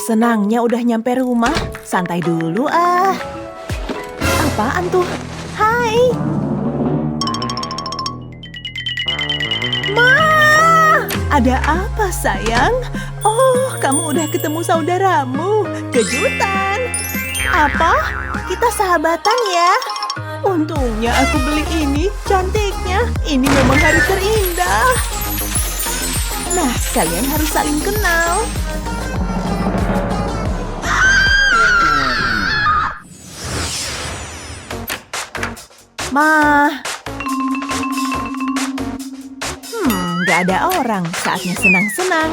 Senangnya udah nyampe rumah. Santai dulu ah. Apaan tuh? Hai. Ma! Ada apa sayang? Oh, kamu udah ketemu saudaramu. Kejutan. Apa? Kita sahabatan ya? Untungnya aku beli ini. Cantiknya. Ini memang hari terindah. Nah, kalian harus saling kenal. Ma. Gak ada orang. Saatnya senang-senang.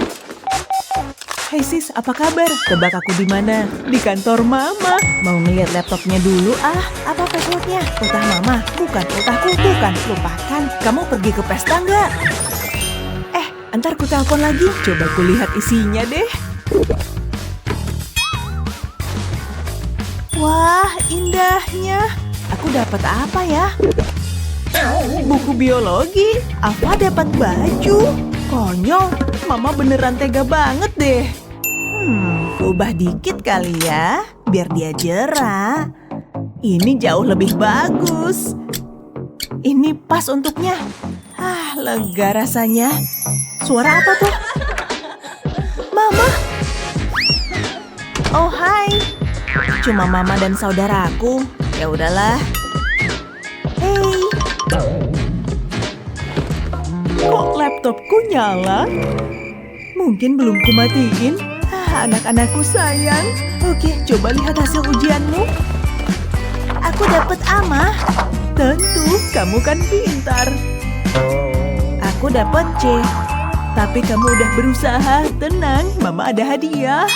Hai sis, apa kabar? Tebak aku di mana? Di kantor mama. Mau ngeliat laptopnya dulu ah. Apa passwordnya? Ultah mama? Bukan, ultahku bukan. Lupakan. Kamu pergi ke pesta nggak? Ntar ku telepon lagi. Coba ku lihat isinya deh. Wah, indahnya. Aku dapat apa ya? Buku biologi. Apa dapat baju? Konyol. Mama beneran tega banget deh. Ku ubah dikit kali ya. Biar dia jera. Ini jauh lebih bagus. Ini pas untuknya. Lega rasanya. Suara apa tuh? Mama. Oh, hai. Cuma mama dan saudaraku. Ya udahlah. Hey. Kok laptopku nyala? Mungkin belum kumatiin. Anak-anakku sayang. Oke, coba lihat hasil ujianmu. Aku dapat A. Tentu, kamu kan pintar. Aku dapat C. Tapi kamu udah berusaha. Tenang, mama ada hadiah.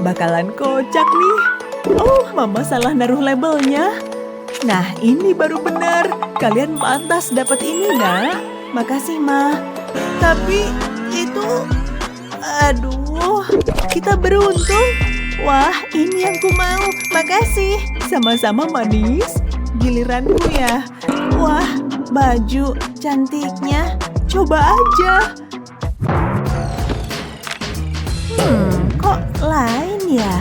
Bakalan kocak nih. Oh, mama salah naruh labelnya. Nah, ini baru benar. Kalian pantas dapat ini, nak. Makasih, Ma. Tapi itu... Aduh, kita beruntung. Wah, ini yang ku mau. Makasih. Sama-sama manis. Giliranku ya. Wah, baju cantiknya. Coba aja. Kok lain ya?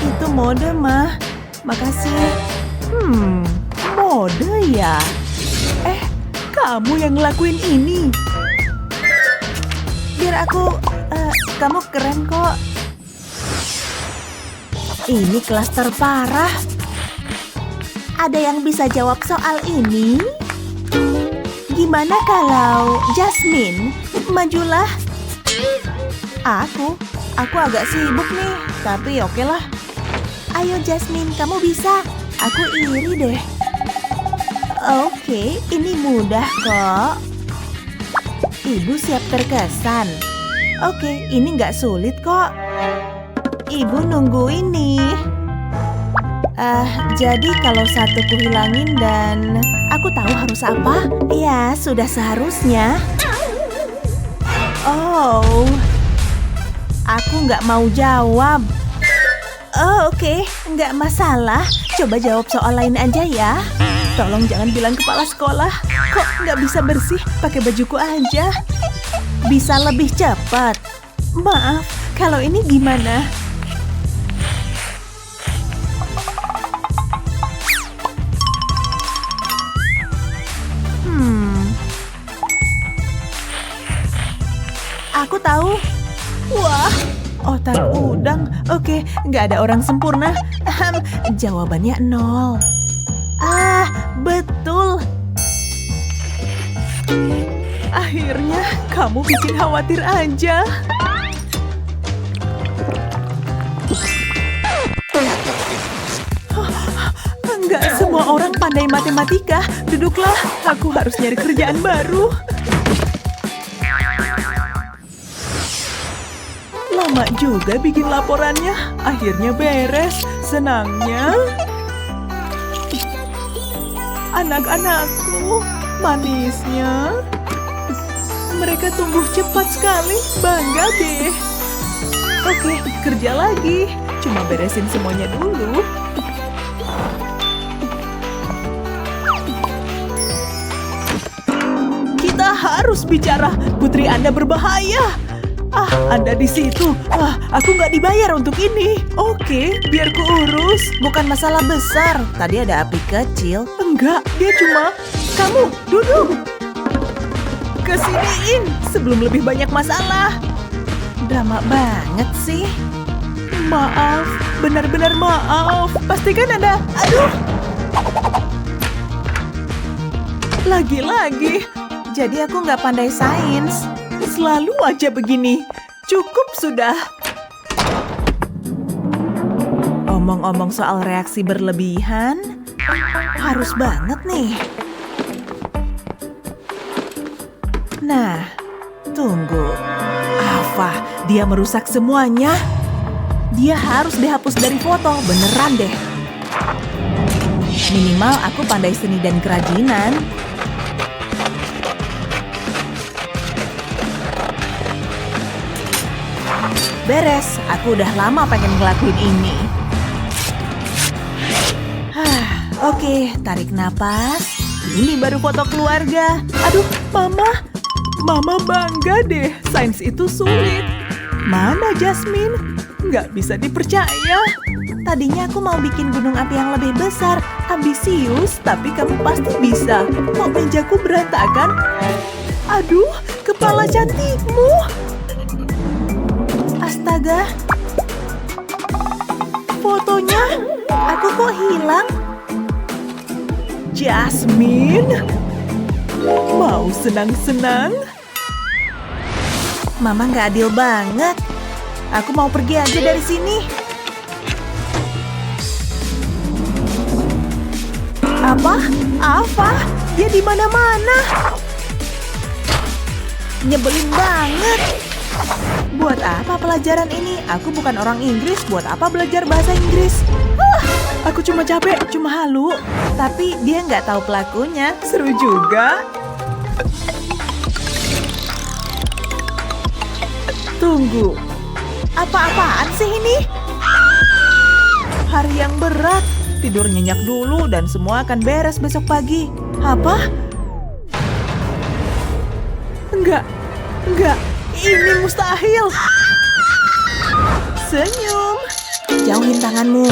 Itu mode, mah. Makasih. Mode ya? Kamu yang ngelakuin ini. Biar aku... kamu keren kok. Ini kelas terparah. Ada yang bisa jawab soal ini? Gimana kalau Jasmine? Majulah. Aku agak sibuk nih. Tapi oke lah. Ayo Jasmine, kamu bisa. Aku iri deh. Oke, ini mudah kok. Ibu siap terkesan. Oke, ini nggak sulit kok. Ibu nunggu ini. Jadi kalau satu kuhilangin dan aku tahu harus apa? Ya, sudah seharusnya. Oh, aku nggak mau jawab. Oh, oke, nggak masalah. Coba jawab soal lain aja ya. Tolong jangan bilang kepala sekolah. Kok nggak bisa bersih? Pakai bajuku aja. Bisa lebih cepat. Maaf, kalau ini gimana? Aku tahu. Wah, otak udang. Oke, nggak ada orang sempurna. Jawabannya 0. Betul. Akhirnya kamu bikin khawatir aja. Nggak semua orang pandai matematika. Duduklah, aku harus nyari kerjaan baru. Lama juga bikin laporannya. Akhirnya beres. Senangnya. Anak-anakku, manisnya. Mereka tumbuh cepat sekali. Bangga deh. Oke, kerja lagi. Cuma beresin semuanya dulu. Kita harus bicara. Putri Anda berbahaya. Anda di situ. Aku nggak dibayar untuk ini. Oke, biar ku urus. Bukan masalah besar. Tadi ada api kecil. Enggak, dia cuma... Kamu, duduk. Kesiniin sebelum lebih banyak masalah. Drama banget sih. Maaf, benar-benar maaf. Pastikan ada... Aduh! Lagi-lagi. Jadi aku nggak pandai sains. Selalu aja begini. Cukup sudah. Omong-omong soal reaksi berlebihan, harus banget nih. Nah, tunggu. Apa? Dia merusak semuanya? Dia harus dihapus dari foto, beneran deh. Minimal aku pandai seni dan kerajinan. Beres, aku udah lama pengen ngelakuin ini. Oke, tarik napas. Ini baru foto keluarga. Aduh, Mama. Mama bangga deh, sains itu sulit. Mana Jasmine? Nggak bisa dipercaya. Tadinya aku mau bikin gunung api yang lebih besar. Ambisius, tapi kamu pasti bisa. Kok mejaku berantakan? Aduh, kepala cantikmu. Astaga. Fotonya, aku kok hilang? Jasmine, mau senang-senang? Mama nggak adil banget. Aku mau pergi aja dari sini. Apa? Dia di mana-mana. Nyebelin banget. Buat apa pelajaran ini? Aku bukan orang Inggris. Buat apa belajar bahasa Inggris? Aku cuma capek, cuma halu. Tapi dia nggak tahu pelakunya. Seru juga. Tunggu. Apa-apaan sih ini? Hari yang berat. Tidur nyenyak dulu dan semua akan beres besok pagi. Apa? Enggak. Ini mustahil. Senyum. Jauhin tanganmu.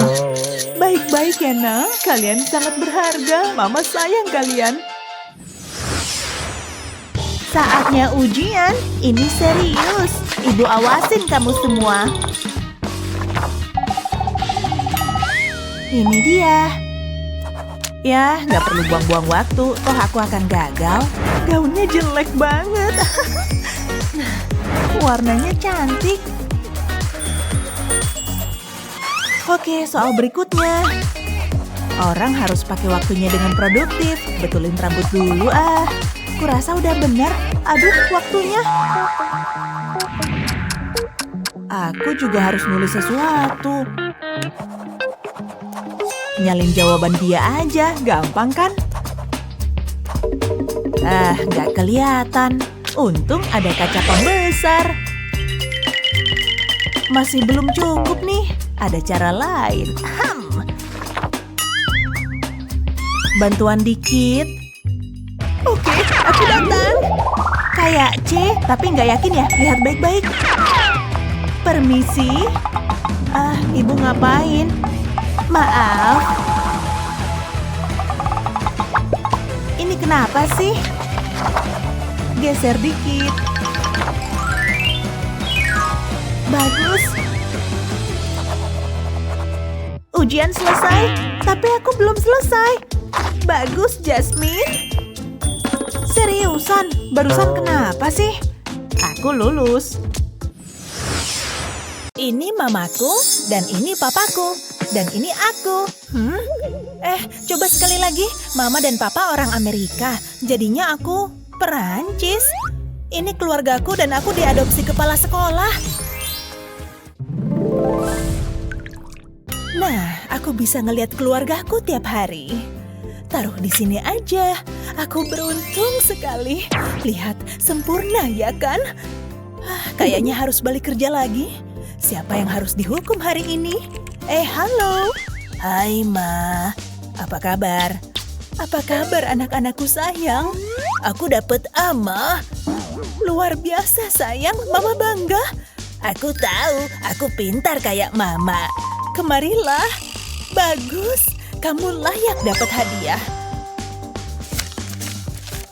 Baik-baik ya, Nak. Kalian sangat berharga. Mama sayang kalian. Saatnya ujian. Ini serius. Ibu awasin kamu semua. Ini dia. Ya, nggak perlu buang-buang waktu. Toh aku akan gagal. Gaunnya jelek banget. Warnanya cantik. Oke, soal berikutnya. Orang harus pakai waktunya dengan produktif. Betulin rambut dulu Kurasa udah benar. Aduh, waktunya. Aku juga harus nulis sesuatu. Nyalin jawaban dia aja, gampang kan? Nggak kelihatan. Untung ada kaca pembesar. Masih belum cukup nih. Ada cara lain. Bantuan dikit. Oke, aku datang. Kayak C, tapi nggak yakin ya. Lihat baik-baik. Permisi. Ibu ngapain? Maaf. Ini kenapa sih? Geser dikit. Bagus. Ujian selesai, tapi aku belum selesai. Bagus, Jasmine. Seriusan, barusan kenapa sih? Aku lulus. Ini mamaku, dan ini papaku, dan ini aku. Coba sekali lagi. Mama dan papa orang Amerika, jadinya aku Perancis. Ini keluargaku dan aku diadopsi kepala sekolah. Nah, aku bisa ngelihat keluargaku tiap hari. Taruh di sini aja. Aku beruntung sekali. Lihat, sempurna ya kan? Kayaknya harus balik kerja lagi. Siapa yang harus dihukum hari ini? Halo. Hai, Ma. Apa kabar? Apa kabar anak-anakku sayang? Aku dapat A, Ma. Luar biasa sayang, Mama bangga. Aku tahu, aku pintar kayak Mama. Kemarilah. Bagus, kamu layak dapat hadiah.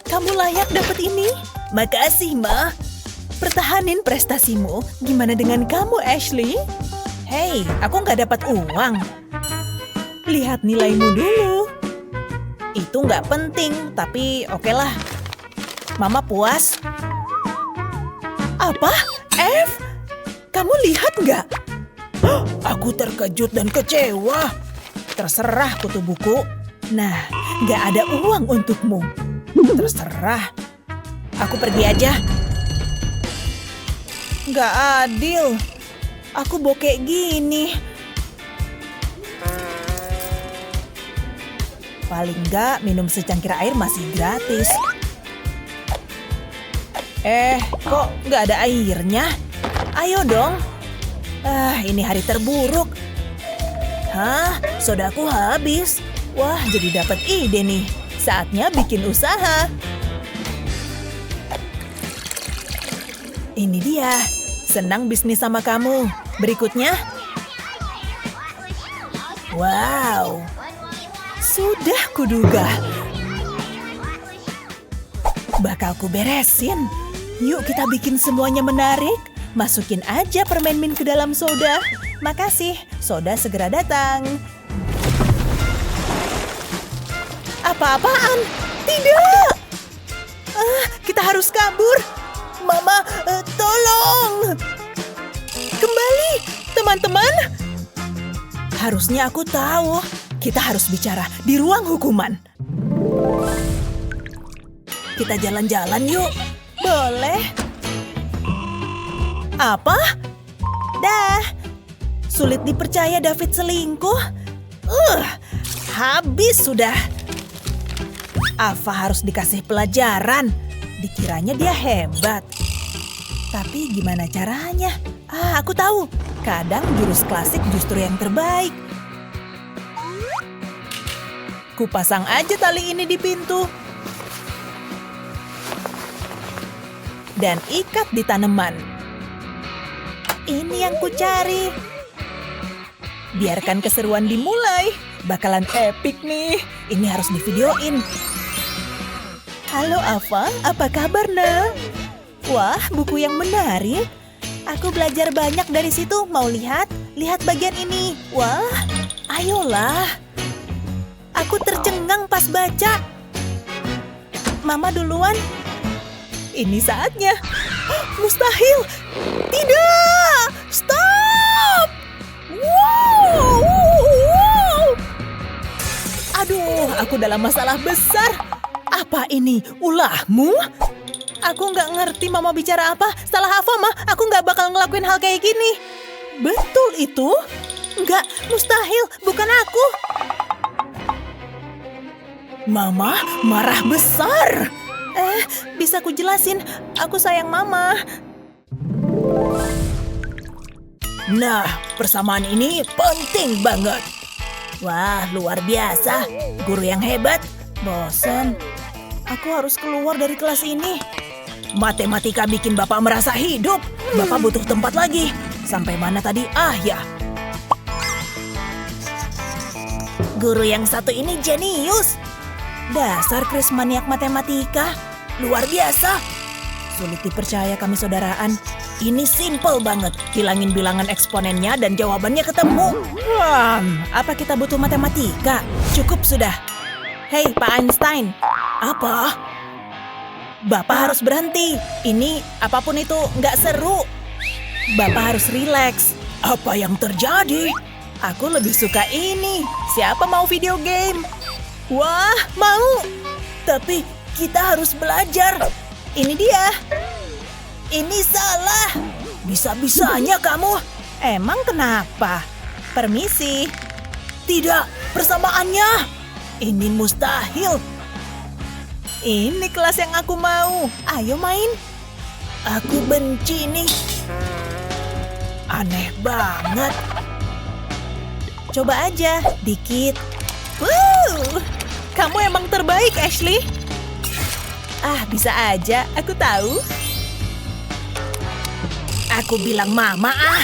Kamu layak dapat ini. Makasih, Ma. Pertahanin prestasimu. Gimana dengan kamu, Ashley? Hei, aku nggak dapat uang. Lihat nilaimu dulu. Itu nggak penting, tapi okelah. Mama puas. Apa? F? Kamu lihat nggak? Aku terkejut dan kecewa. Terserah kutu buku. Nah, nggak ada uang untukmu. Terserah. Aku pergi aja. Nggak adil. Aku bokek gini. Paling nggak minum secangkir air masih gratis. Kok nggak ada airnya? Ayo dong. Ini hari terburuk. Hah, sodaku habis. Wah, jadi dapat ide nih. Saatnya bikin usaha. Ini dia. Senang bisnis sama kamu. Berikutnya. Wow. Sudah kuduga. Bakal ku beresin. Yuk kita bikin semuanya menarik. Masukin aja permen mint ke dalam soda. Makasih, soda segera datang. Apa-apaan? Tidak! Kita harus kabur. Mama, tolong! Kembali, teman-teman! Harusnya aku tahu. Kita harus bicara di ruang hukuman. Kita jalan-jalan yuk. Boleh. Apa? Dah. Sulit dipercaya David selingkuh. Habis sudah. Ava harus dikasih pelajaran. Dikiranya dia hebat. Tapi gimana caranya? Aku tahu. Kadang jurus klasik justru yang terbaik. Kupasang aja tali ini di pintu. Dan ikat di tanaman. Ini yang ku cari. Biarkan keseruan dimulai. Bakalan epic nih. Ini harus divideoin. Halo Ava, apa kabar nak? Wah, buku yang menarik. Aku belajar banyak dari situ. Mau lihat? Lihat bagian ini. Wah, ayolah. Aku tercengang pas baca. Mama duluan. Ini saatnya. Mustahil. Tidak. Stop. Wow. Aduh, aku dalam masalah besar. Apa ini? Ulahmu? Aku nggak ngerti Mama bicara apa. Salah Ava, Ma. Aku nggak bakal ngelakuin hal kayak gini. Betul itu? Nggak, mustahil. Bukan aku. Mama marah besar. Bisa ku jelasin. Aku sayang Mama. Nah, persamaan ini penting banget. Wah, luar biasa. Guru yang hebat. Bosan. Aku harus keluar dari kelas ini. Matematika bikin Bapak merasa hidup. Bapak butuh tempat lagi. Sampai mana tadi? Ya. Guru yang satu ini jenius. Dasar Chris maniak matematika. Luar biasa. Sulit dipercaya kami saudaraan. Ini simple banget. Hilangin bilangan eksponennya dan jawabannya ketemu. Apa kita butuh matematika? Cukup sudah. Hei, Pak Einstein. Apa? Bapak harus berhenti. Ini apapun itu nggak seru. Bapak harus rileks. Apa yang terjadi? Aku lebih suka ini. Siapa mau video game? Wah, mau. Tapi kita harus belajar. Ini dia. Ini salah. Bisa-bisanya kamu. Emang kenapa? Permisi. Tidak, persamaannya. Ini mustahil. Ini kelas yang aku mau. Ayo main. Aku benci nih. Aneh banget. Coba aja, dikit. Kamu emang terbaik, Ashley. Bisa aja, aku tahu. Aku bilang mama ah.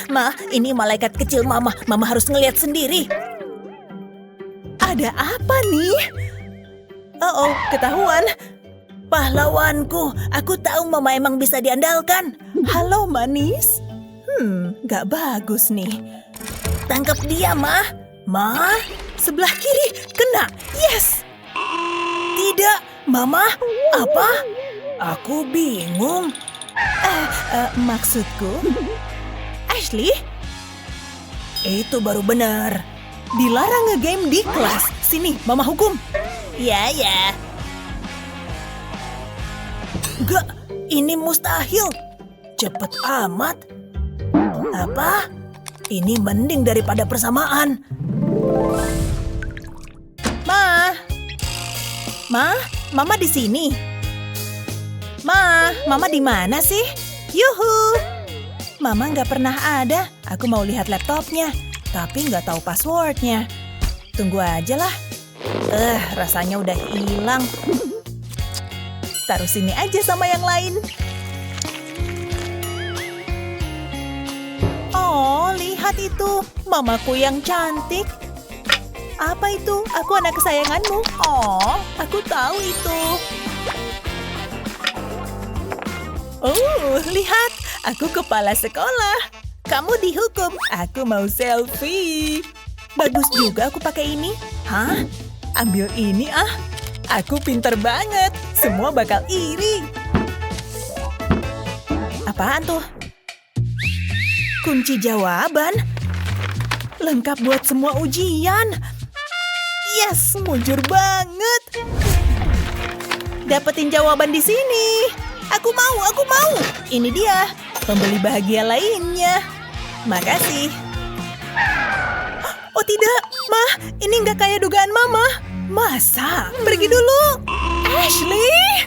Ma, ini malaikat kecil mama. Mama harus ngelihat sendiri. Ada apa nih? Oh, ketahuan. Pahlawanku, aku tahu mama emang bisa diandalkan. Halo manis. Gak bagus nih. Tangkap dia, Ma. Ma, sebelah kiri, kena. Yes. Tidak, Mama. Apa? Aku bingung. Maksudku, Ashley? Itu baru benar. Dilarang nge-game di kelas. Sini, Mama hukum. Ya. Gak, ini mustahil. Cepet amat. Apa? Ini mending daripada persamaan. Mama di sini. Mama di mana sih? Yuhu. Mama nggak pernah ada. Aku mau lihat laptopnya, tapi nggak tahu passwordnya. Tunggu aja lah. Rasanya udah hilang. Taruh sini aja sama yang lain. Oh, lihat itu. Mamaku yang cantik. Apa itu? Aku anak kesayanganmu. Oh, aku tahu itu. Oh, lihat. Aku kepala sekolah. Kamu dihukum. Aku mau selfie. Bagus juga aku pakai ini. Hah? Ambil ini ah. Aku pinter banget. Semua bakal iri. Apaan tuh? Kunci jawaban. Lengkap buat semua ujian. Yes, mujur banget. Dapetin jawaban di sini. Aku mau. Ini dia, pembeli bahagia lainnya. Makasih. Oh tidak, Ma, ini nggak kayak dugaan Mama. Masa? Pergi dulu. Ashley!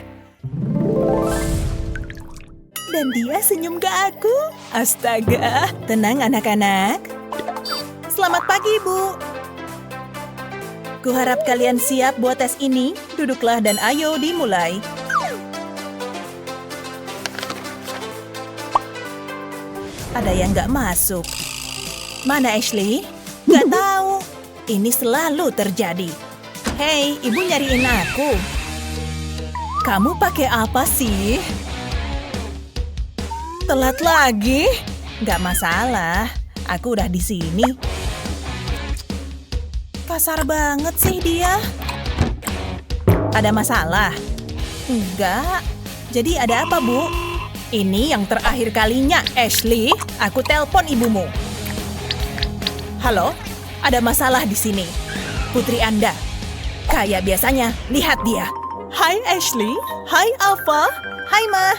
Dan dia senyum ke aku. Astaga, tenang anak-anak. Selamat pagi, Bu. Kuharap kalian siap buat tes ini. Duduklah dan ayo dimulai. Ada yang nggak masuk. Mana Ashley? Nggak tahu. Ini selalu terjadi. Hei, ibu nyariin aku. Kamu pakai apa sih? Telat lagi? Nggak masalah. Aku udah di sini. Kasar banget sih dia. Ada masalah? Enggak. Jadi ada apa, Bu? Ini yang terakhir kalinya, Ashley. Aku telepon ibumu. Halo? Ada masalah di sini. Putri Anda. Kayak biasanya, lihat dia. Hai Ashley. Hai Alpha. Hai Ma.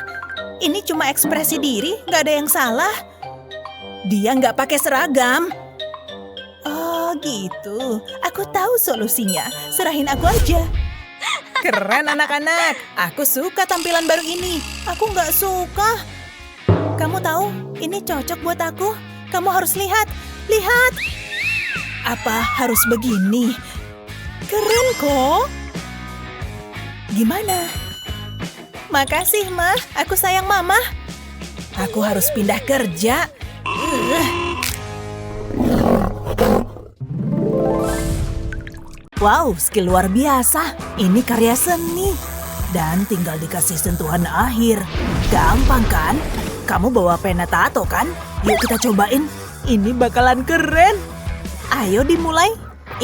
Ini cuma ekspresi diri, nggak ada yang salah. Dia nggak pakai seragam. Oh gitu, aku tahu solusinya. Serahin aku aja. Keren anak-anak, aku suka tampilan baru ini. Aku nggak suka. Kamu tahu, ini cocok buat aku. Kamu harus lihat, lihat. Apa harus begini? Keren kok. Gimana? Makasih, Ma. Aku sayang Mama. Aku harus pindah kerja. Wow, skill luar biasa. Ini karya seni. Dan tinggal dikasih sentuhan akhir. Gampang kan? Kamu bawa pena tato kan? Yuk kita cobain. Ini bakalan keren. Ayo dimulai.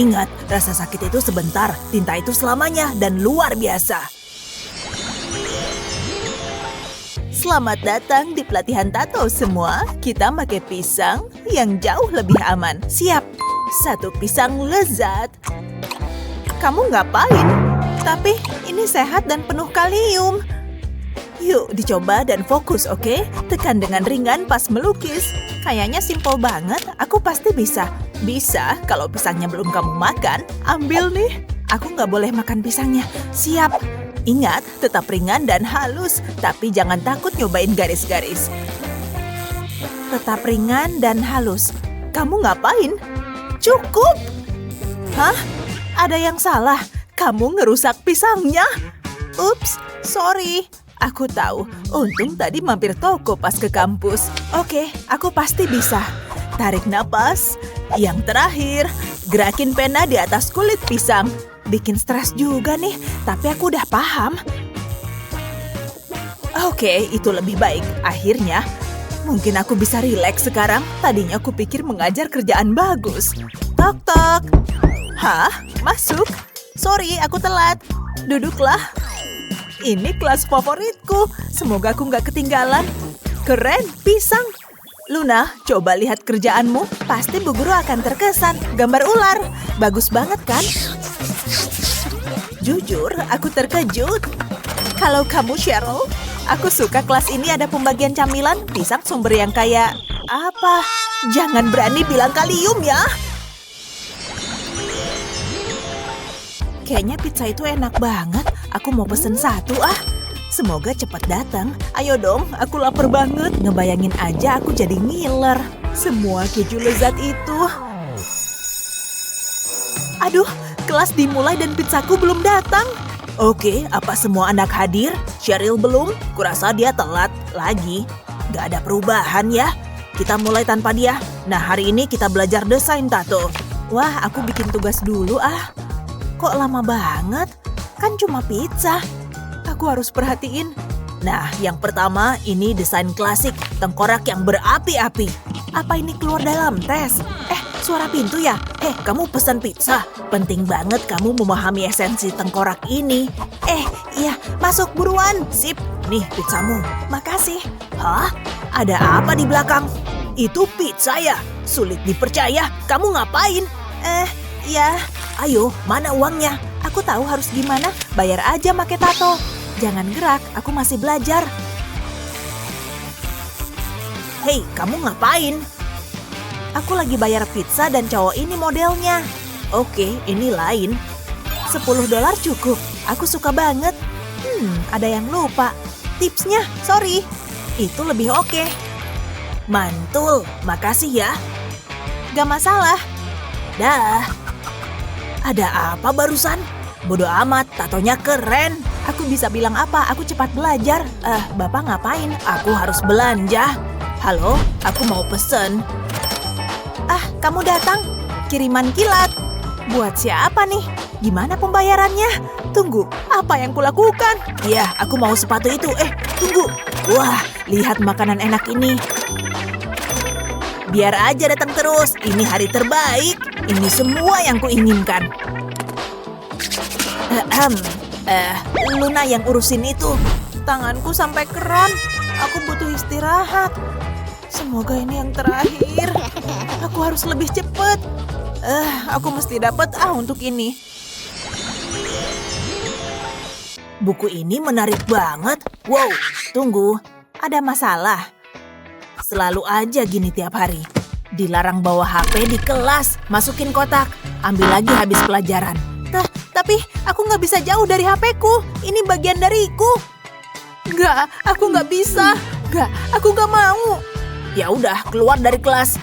Ingat, rasa sakit itu sebentar. Tinta itu selamanya dan luar biasa. Selamat datang di pelatihan tato semua. Kita pakai pisang yang jauh lebih aman. Siap. Satu pisang lezat. Kamu ngapain? Tapi ini sehat dan penuh kalium. Yuk dicoba dan fokus, oke? Tekan dengan ringan pas melukis. Kayaknya simpel banget. Aku pasti bisa. Bisa, kalau pisangnya belum kamu makan, ambil nih. Aku nggak boleh makan pisangnya. Siap. Ingat, tetap ringan dan halus. Tapi jangan takut nyobain garis-garis. Tetap ringan dan halus. Kamu ngapain? Cukup. Hah? Ada yang salah. Kamu ngerusak pisangnya. Ups, sorry. Aku tahu, untung tadi mampir toko pas ke kampus. Oke, aku pasti bisa. Tarik napas. Yang terakhir, gerakin pena di atas kulit pisang. Bikin stres juga nih, tapi aku udah paham. Oke, itu lebih baik. Akhirnya, mungkin aku bisa rileks sekarang. Tadinya aku pikir mengajar kerjaan bagus. Tok tok. Hah? Masuk? Sorry, aku telat. Duduklah. Ini kelas favoritku. Semoga aku nggak ketinggalan. Keren, pisang. Luna, coba lihat kerjaanmu. Pasti Bu Guru akan terkesan. Gambar ular. Bagus banget kan? Jujur, aku terkejut. Kalau kamu, Cheryl, aku suka kelas ini ada pembagian camilan. Pisang sumber yang kayak apa? Jangan berani bilang kalium ya. Kayaknya pizza itu enak banget. Aku mau pesen satu ah. Semoga cepat datang. Ayo dong, aku lapar banget. Ngebayangin aja aku jadi ngiler. Semua keju lezat itu. Aduh, kelas dimulai dan pizzaku belum datang. Oke, apa semua anak hadir? Cheryl belum? Kurasa dia telat lagi. Gak ada perubahan ya. Kita mulai tanpa dia. Nah, hari ini kita belajar desain tato. Wah, aku bikin tugas dulu ah. Kok lama banget? Kan cuma pizza. Aku harus perhatiin. Nah, yang pertama ini desain klasik. Tengkorak yang berapi-api. Apa ini keluar dalam tes? Suara pintu ya? Kamu pesan pizza. Penting banget kamu memahami esensi tengkorak ini. Iya, masuk buruan. Sip, nih pizzamu. Makasih. Hah? Ada apa di belakang? Itu pizza ya? Sulit dipercaya. Kamu ngapain? Ya. Ayo, mana uangnya? Aku tahu harus gimana. Bayar aja make tato. Jangan gerak, aku masih belajar. Hei, kamu ngapain? Aku lagi bayar pizza dan cowok ini modelnya. Oke, ini lain. $10 cukup. Aku suka banget. Ada yang lupa. Tipsnya, sorry. Itu lebih oke. Mantul, makasih ya. Gak masalah. Dah. Ada apa barusan? Bodoh amat, tatonya keren. Aku bisa bilang apa? Aku cepat belajar. Bapak ngapain? Aku harus belanja. Halo, aku mau pesen. Kamu datang? Kiriman kilat. Buat siapa nih? Gimana pembayarannya? Tunggu, apa yang kulakukan? Iya, aku mau sepatu itu. Tunggu. Wah, lihat makanan enak ini. Biar aja datang terus. Ini hari terbaik. Ini semua yang kuinginkan. Luna yang urusin itu. Tanganku sampai kram. Aku butuh istirahat. Semoga ini yang terakhir. Aku harus lebih cepat. Aku mesti dapat untuk ini. Buku ini menarik banget. Wow, tunggu. Ada masalah. Selalu aja gini tiap hari. Dilarang bawa HP di kelas. Masukin kotak. Ambil lagi habis pelajaran. Tapi aku nggak bisa jauh dari HP-ku. Ini bagian dariku. Nggak, aku nggak bisa. Nggak, aku nggak mau. Ya udah, keluar dari kelas.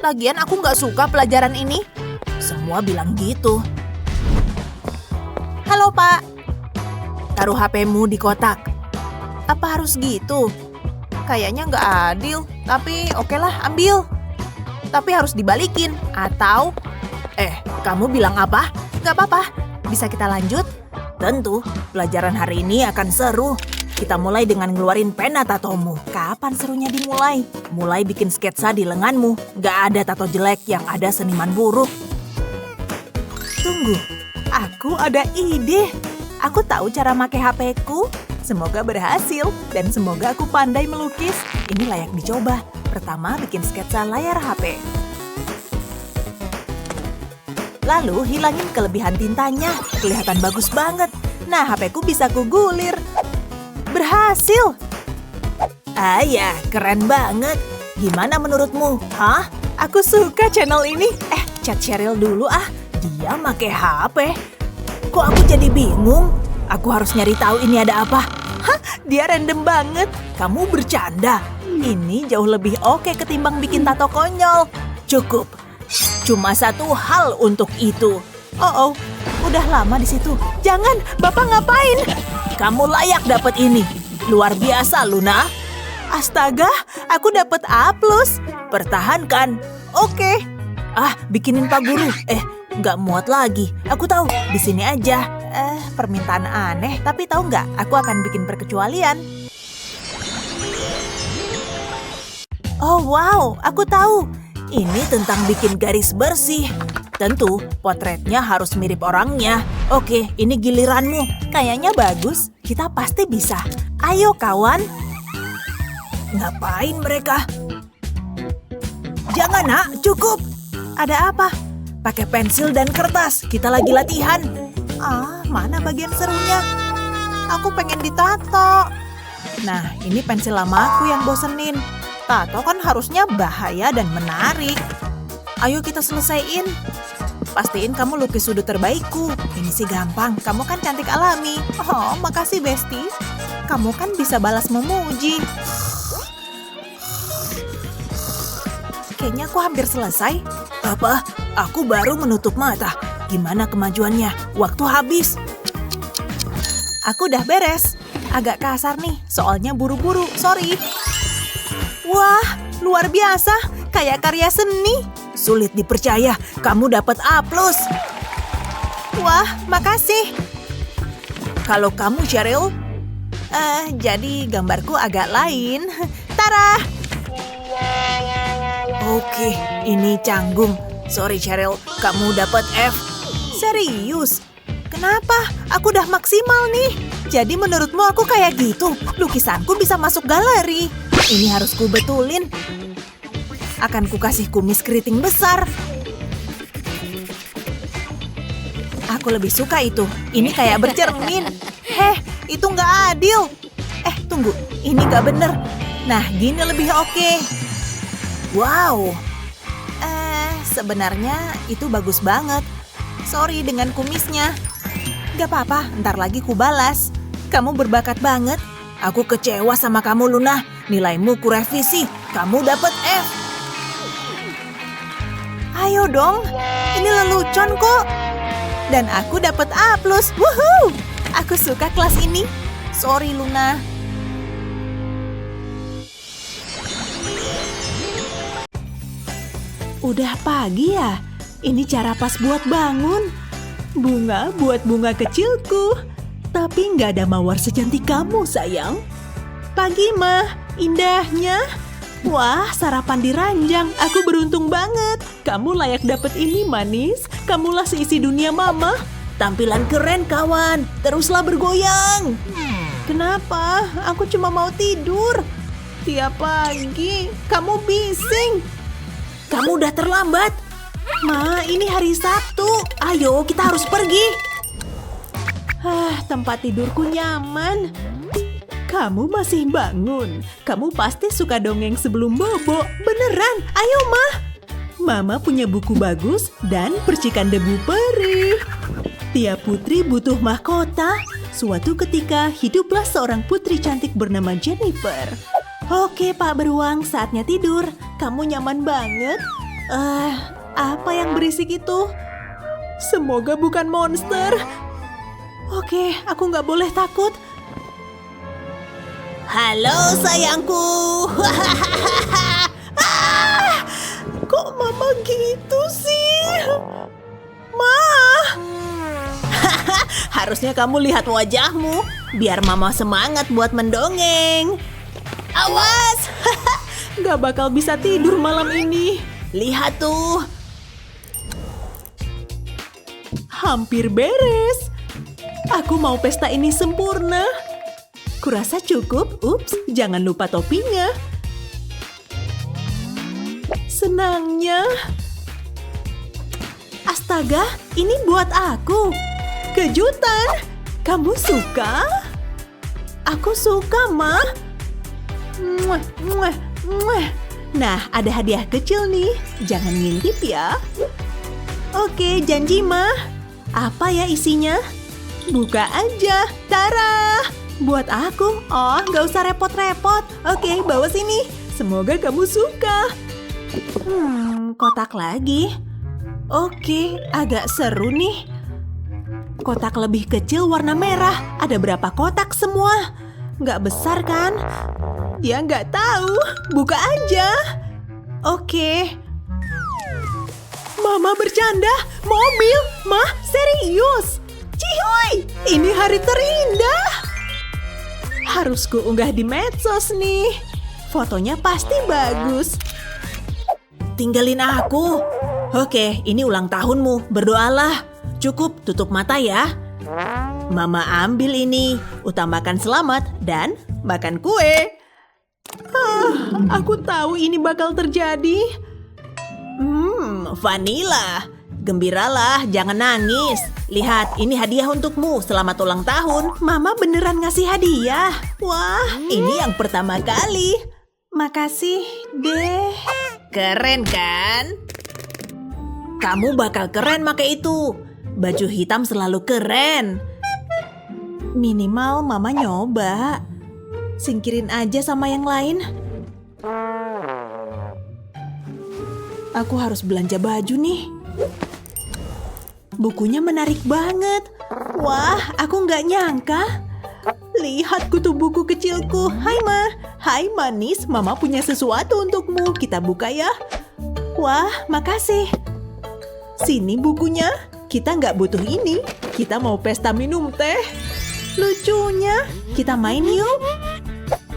Lagian aku nggak suka pelajaran ini. Semua bilang gitu. Halo, Pak. Taruh HP-mu di kotak. Apa harus gitu? Kayaknya nggak adil. Tapi okelah, ambil. Tapi harus dibalikin. Atau... kamu bilang apa? Nggak apa-apa. Bisa kita lanjut? Tentu, pelajaran hari ini akan seru. Kita mulai dengan ngeluarin pena tatomu. Kapan serunya dimulai? Mulai bikin sketsa di lenganmu. Nggak ada tato jelek, yang ada seniman buruk. Tunggu, aku ada ide. Aku tahu cara make HP-ku. Semoga berhasil, dan semoga aku pandai melukis. Ini layak dicoba. Pertama, bikin sketsa layar HP. Lalu, hilangin kelebihan tintanya. Kelihatan bagus banget. Nah, HP-ku bisa kugulir. Berhasil! Ya, keren banget. Gimana menurutmu? Hah? Aku suka channel ini. Chat Cheryl dulu ah. Dia make HP. Kok aku jadi bingung? Aku harus nyari tahu ini ada apa. Hah? Dia random banget. Kamu bercanda. Ini jauh lebih oke ketimbang bikin tato konyol. Cukup. Cuma satu hal untuk itu. Oh, udah lama di situ. Jangan, Bapak ngapain? Kamu layak dapat ini. luar biasa, Luna. Astaga, aku dapat A+. Pertahankan. Oke. Bikinin Pak Guru. Nggak muat lagi. Aku tahu, di sini aja. Permintaan aneh, tapi tahu nggak? Aku akan bikin perkecualian. Oh wow, aku tahu. Ini tentang bikin garis bersih. Tentu, potretnya harus mirip orangnya. Oke, ini giliranmu. Kayaknya bagus. Kita pasti bisa. Ayo, kawan. Ngapain mereka? Jangan, Nak. Cukup. Ada apa? Pakai pensil dan kertas. Kita lagi latihan. Mana bagian serunya? Aku pengen ditato. Nah, ini pensil lama aku yang bosenin. Tato kan harusnya bahaya dan menarik. Ayo kita selesaiin. Pastiin kamu lukis sudut terbaikku. Ini sih gampang, kamu kan cantik alami. Oh, makasih Besti. Kamu kan bisa balas memuji. Kayaknya aku hampir selesai. Apa? Aku baru menutup mata. Gimana kemajuannya? Waktu habis. Aku udah beres. Agak kasar nih, soalnya buru-buru. Sorry. Wah, luar biasa. Kayak karya seni. Sulit dipercaya, kamu dapat A+. Wah, makasih. Kalau kamu, Cheryl? Jadi gambarku agak lain. Tara! Oke, ini canggung. Sorry, Cheryl, kamu dapat F. Serius? Kenapa? Aku udah maksimal nih. Jadi menurutmu aku kayak gitu? Lukisanku bisa masuk galeri. Ini harus ku betulin. Akan ku kasih kumis keriting besar. Aku lebih suka itu. Ini kayak bercermin. Itu nggak adil. Tunggu. Ini nggak bener. Nah, gini lebih oke. Wow. Sebenarnya itu bagus banget. Sorry dengan kumisnya. Gak apa-apa, ntar lagi ku balas. Kamu berbakat banget. Aku kecewa sama kamu, Luna. Nilaimu ku revisi. Kamu dapat F. Ayo dong, ini lelucon kok. Dan aku dapat A+. Woohoo! Aku suka kelas ini. Sorry, Luna. Udah pagi ya? Ini cara pas buat bangun. Bunga buat bunga kecilku. Tapi nggak ada mawar secantik kamu, sayang. Pagi, mah. Indahnya. Wah, sarapan di ranjang. Aku beruntung banget. Kamu layak dapet ini, manis. Kamulah seisi dunia mama. Tampilan keren, kawan. Teruslah bergoyang. Kenapa? Aku cuma mau tidur. Tiap pagi, kamu bising. Kamu udah terlambat. Ma, ini hari Sabtu. Ayo, kita harus pergi. Tempat tidurku nyaman. Kamu masih bangun. Kamu pasti suka dongeng sebelum bobo. Beneran, ayo Ma. Mama punya buku bagus dan percikan debu perih. Tiap putri butuh mahkota. Suatu ketika hiduplah seorang putri cantik bernama Jennifer. Oke Pak Beruang, saatnya tidur. Kamu nyaman banget. Apa yang berisik itu? Semoga bukan monster. Oke, aku nggak boleh takut. Halo sayangku. Kok mama gitu sih? Ma! Harusnya kamu lihat wajahmu. Biar mama semangat buat mendongeng. Awas! Gak bakal bisa tidur malam ini. Lihat tuh. Hampir beres. Aku mau pesta ini sempurna. Kurasa cukup. Ups, jangan lupa topinya. Senangnya. Astaga, ini buat aku. Kejutan. Kamu suka? Aku suka, Ma. Muah, muah, muah. Nah, ada hadiah kecil nih. Jangan ngintip ya. Oke, janji, Ma. Apa ya isinya? Buka aja. Tara! Buat aku. Oh, gak usah repot-repot. Oke, bawa sini. Semoga kamu suka. Kotak lagi. Oke, agak seru nih. Kotak lebih kecil warna merah. Ada berapa kotak semua? Nggak besar kan? Dia nggak tahu. Buka aja. Oke. Mama bercanda. Mobil. Mah, serius. Cihuy, ini hari terindah. Harus kuunggah di medsos nih. Fotonya pasti bagus. Tinggalin aku. Oke, ini ulang tahunmu. Berdoalah. Cukup tutup mata ya. Mama ambil ini. Utamakan selamat dan makan kue. Aku tahu ini bakal terjadi. Vanila. Gembiralah, jangan nangis. Lihat, ini hadiah untukmu. Selamat ulang tahun. Mama beneran ngasih hadiah. Wah, ini yang pertama kali. Makasih deh. Keren kan? Kamu bakal keren pakai itu. Baju hitam selalu keren. Minimal mama nyoba. Singkirin aja sama yang lain. Aku harus belanja baju nih. Bukunya menarik banget. Wah, aku nggak nyangka. Lihat kutu buku kecilku. Hai Ma. Hai manis, Mama punya sesuatu untukmu. Kita buka ya. Wah, makasih. Sini bukunya. Kita nggak butuh ini. Kita mau pesta minum teh. Lucunya. Kita main yuk.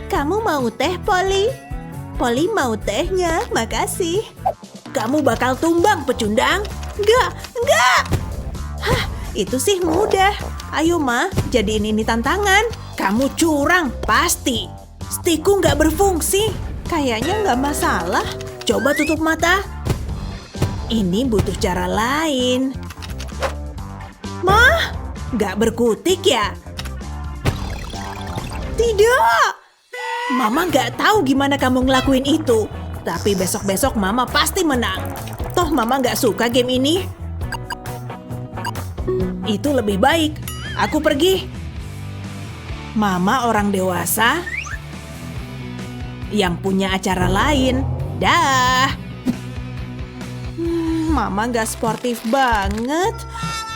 Kamu mau teh, Polly? Polly mau tehnya, makasih. Kamu bakal tumbang, pecundang. Enggak. Hah, itu sih mudah. Ayo, Ma, jadiin ini tantangan. Kamu curang, pasti. Stikku nggak berfungsi. Kayaknya nggak masalah. Coba tutup mata. Ini butuh cara lain. Ma, nggak berkutik ya? Tidak. Mama nggak tahu gimana kamu ngelakuin itu. Tapi besok-besok Mama pasti menang. Toh Mama nggak suka game ini. Itu lebih baik. Aku pergi. Mama orang dewasa yang punya acara lain. Dah. Mama nggak sportif banget.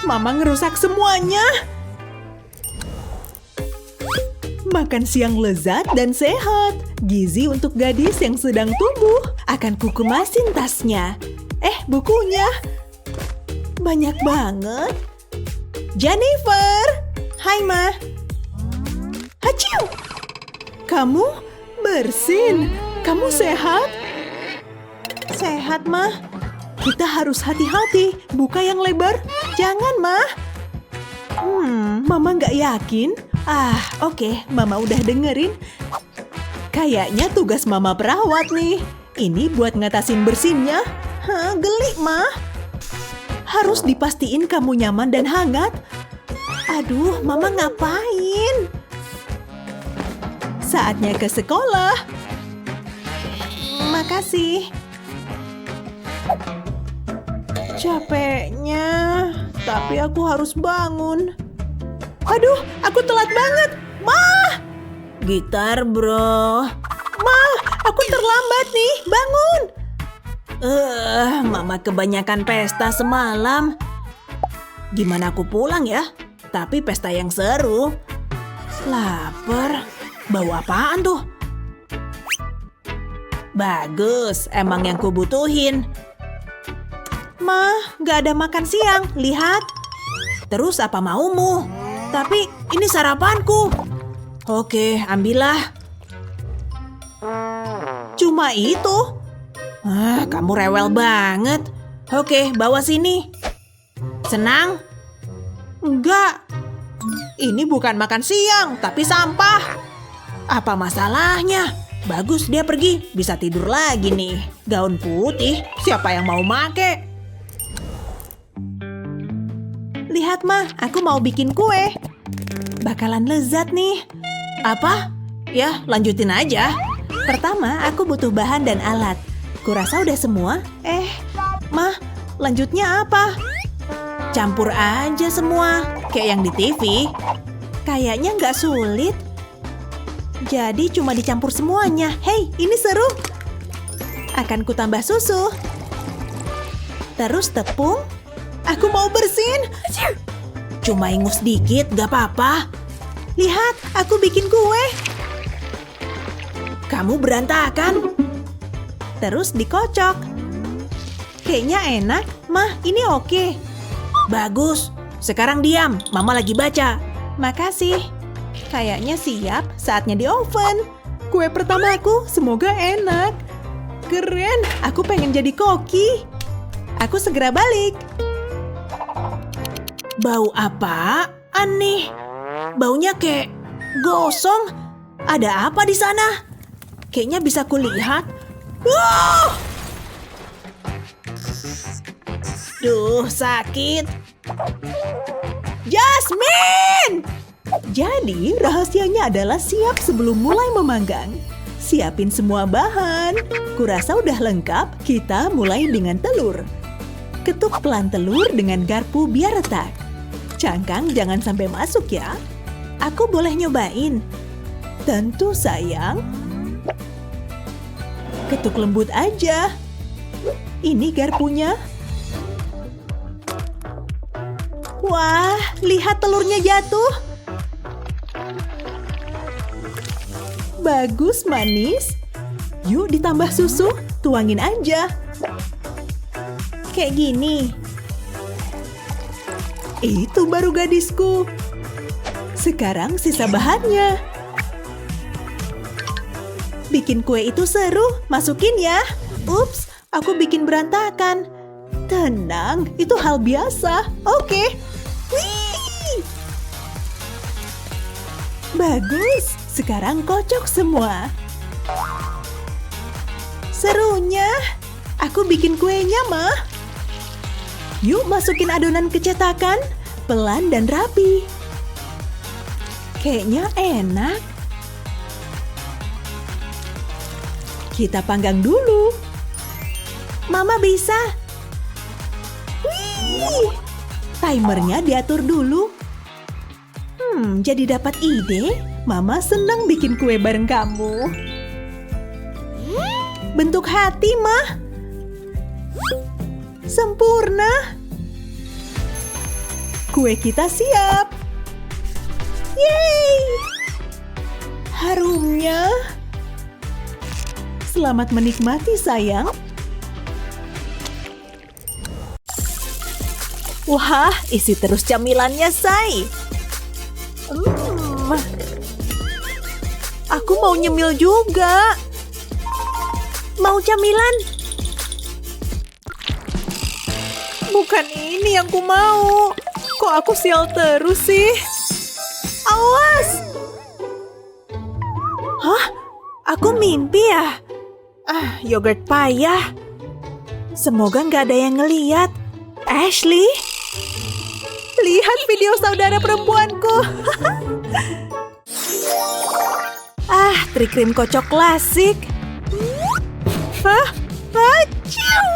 Mama ngerusak semuanya. Makan siang lezat dan sehat. Gizi untuk gadis yang sedang tumbuh. Akan kukemasin tasnya. Bukunya. Banyak banget. Jennifer. Hai, Ma. Haciu. Kamu bersin. Kamu sehat? Sehat, Ma. Kita harus hati-hati. Buka yang lebar. Jangan, Ma. Mama nggak yakin. Oke, Mama udah dengerin. Kayaknya tugas Mama perawat nih. Ini buat ngatasin bersinnya. Geli, Ma. Harus dipastiin kamu nyaman dan hangat. Aduh, Mama ngapain? Saatnya ke sekolah. Makasih. Capeknya, tapi aku harus bangun. Aduh, aku telat banget. Ma! Gitar, bro. Ma, aku terlambat nih. Bangun! Mama kebanyakan pesta semalam. Gimana aku pulang ya? Tapi pesta yang seru. Lapar. Bau apaan tuh? Bagus, emang yang kubutuhin. Ma, gak ada makan siang. Lihat. Terus apa maumu? Tapi ini sarapanku. Oke, ambillah. Cuma itu? Kamu rewel banget. Oke, bawa sini. Senang? Enggak. Ini bukan makan siang, tapi sampah. Apa masalahnya? Bagus dia pergi, bisa tidur lagi nih. Gaun putih, siapa yang mau make? Lihat, Ma, aku mau bikin kue. Bakalan lezat nih. Apa? Ya, lanjutin aja. Pertama, aku butuh bahan dan alat. Kurasa udah semua. Ma, lanjutnya apa? Campur aja semua, kayak yang di TV. Kayaknya nggak sulit. Jadi cuma dicampur semuanya. Hei, ini seru. Akan kutambah susu. Terus tepung. Aku mau bersin. Cuma ingus dikit, gak apa-apa. Lihat, aku bikin kue. Kamu berantakan. Terus dikocok. Kayaknya enak. Mah, ini oke. Bagus. Sekarang diam. Mama lagi baca. Makasih. Kayaknya siap. Saatnya di oven. Kue pertamaku, semoga enak. Keren, aku pengen jadi koki. Aku segera balik. Bau apa? Aneh. Baunya kayak gosong. Ada apa di sana? Kayaknya bisa kulihat. Duh, sakit. Jasmine! Jadi, rahasianya adalah siap sebelum mulai memanggang. Siapin semua bahan. Kurasa udah lengkap, kita mulai dengan telur. Ketuk pelan telur dengan garpu biar retak. Cangkang jangan sampai masuk ya. Aku boleh nyobain? Tentu sayang. Ketuk lembut aja. Ini garpunya. Wah, lihat telurnya jatuh. Bagus, manis. Yuk ditambah susu, tuangin aja. Kayak gini. Itu baru gadisku. Sekarang sisa bahannya. Bikin kue itu seru, masukin ya. Ups, aku bikin berantakan. Tenang, itu hal biasa. Oke. Wih! Bagus, sekarang kocok semua. Serunya, aku bikin kuenya, Mah. Yuk masukin adonan ke cetakan, pelan dan rapi. Kayaknya enak. Kita panggang dulu. Mama bisa. Wih! Timernya diatur dulu. Jadi dapat ide. Mama senang bikin kue bareng kamu. Bentuk hati, Mah. Sempurna. Kue kita siap. Yeay! Harumnya. Selamat menikmati, sayang. Wah, isi terus camilannya, say. Aku mau nyemil juga. Mau camilan? Bukan ini yang ku mau. Kok aku sial terus sih? Awas! Hah? Aku mimpi ya? Yogurt payah. Semoga nggak ada yang ngeliat. Ashley? Lihat video saudara perempuanku. Trik krim kocok klasik. Aciu!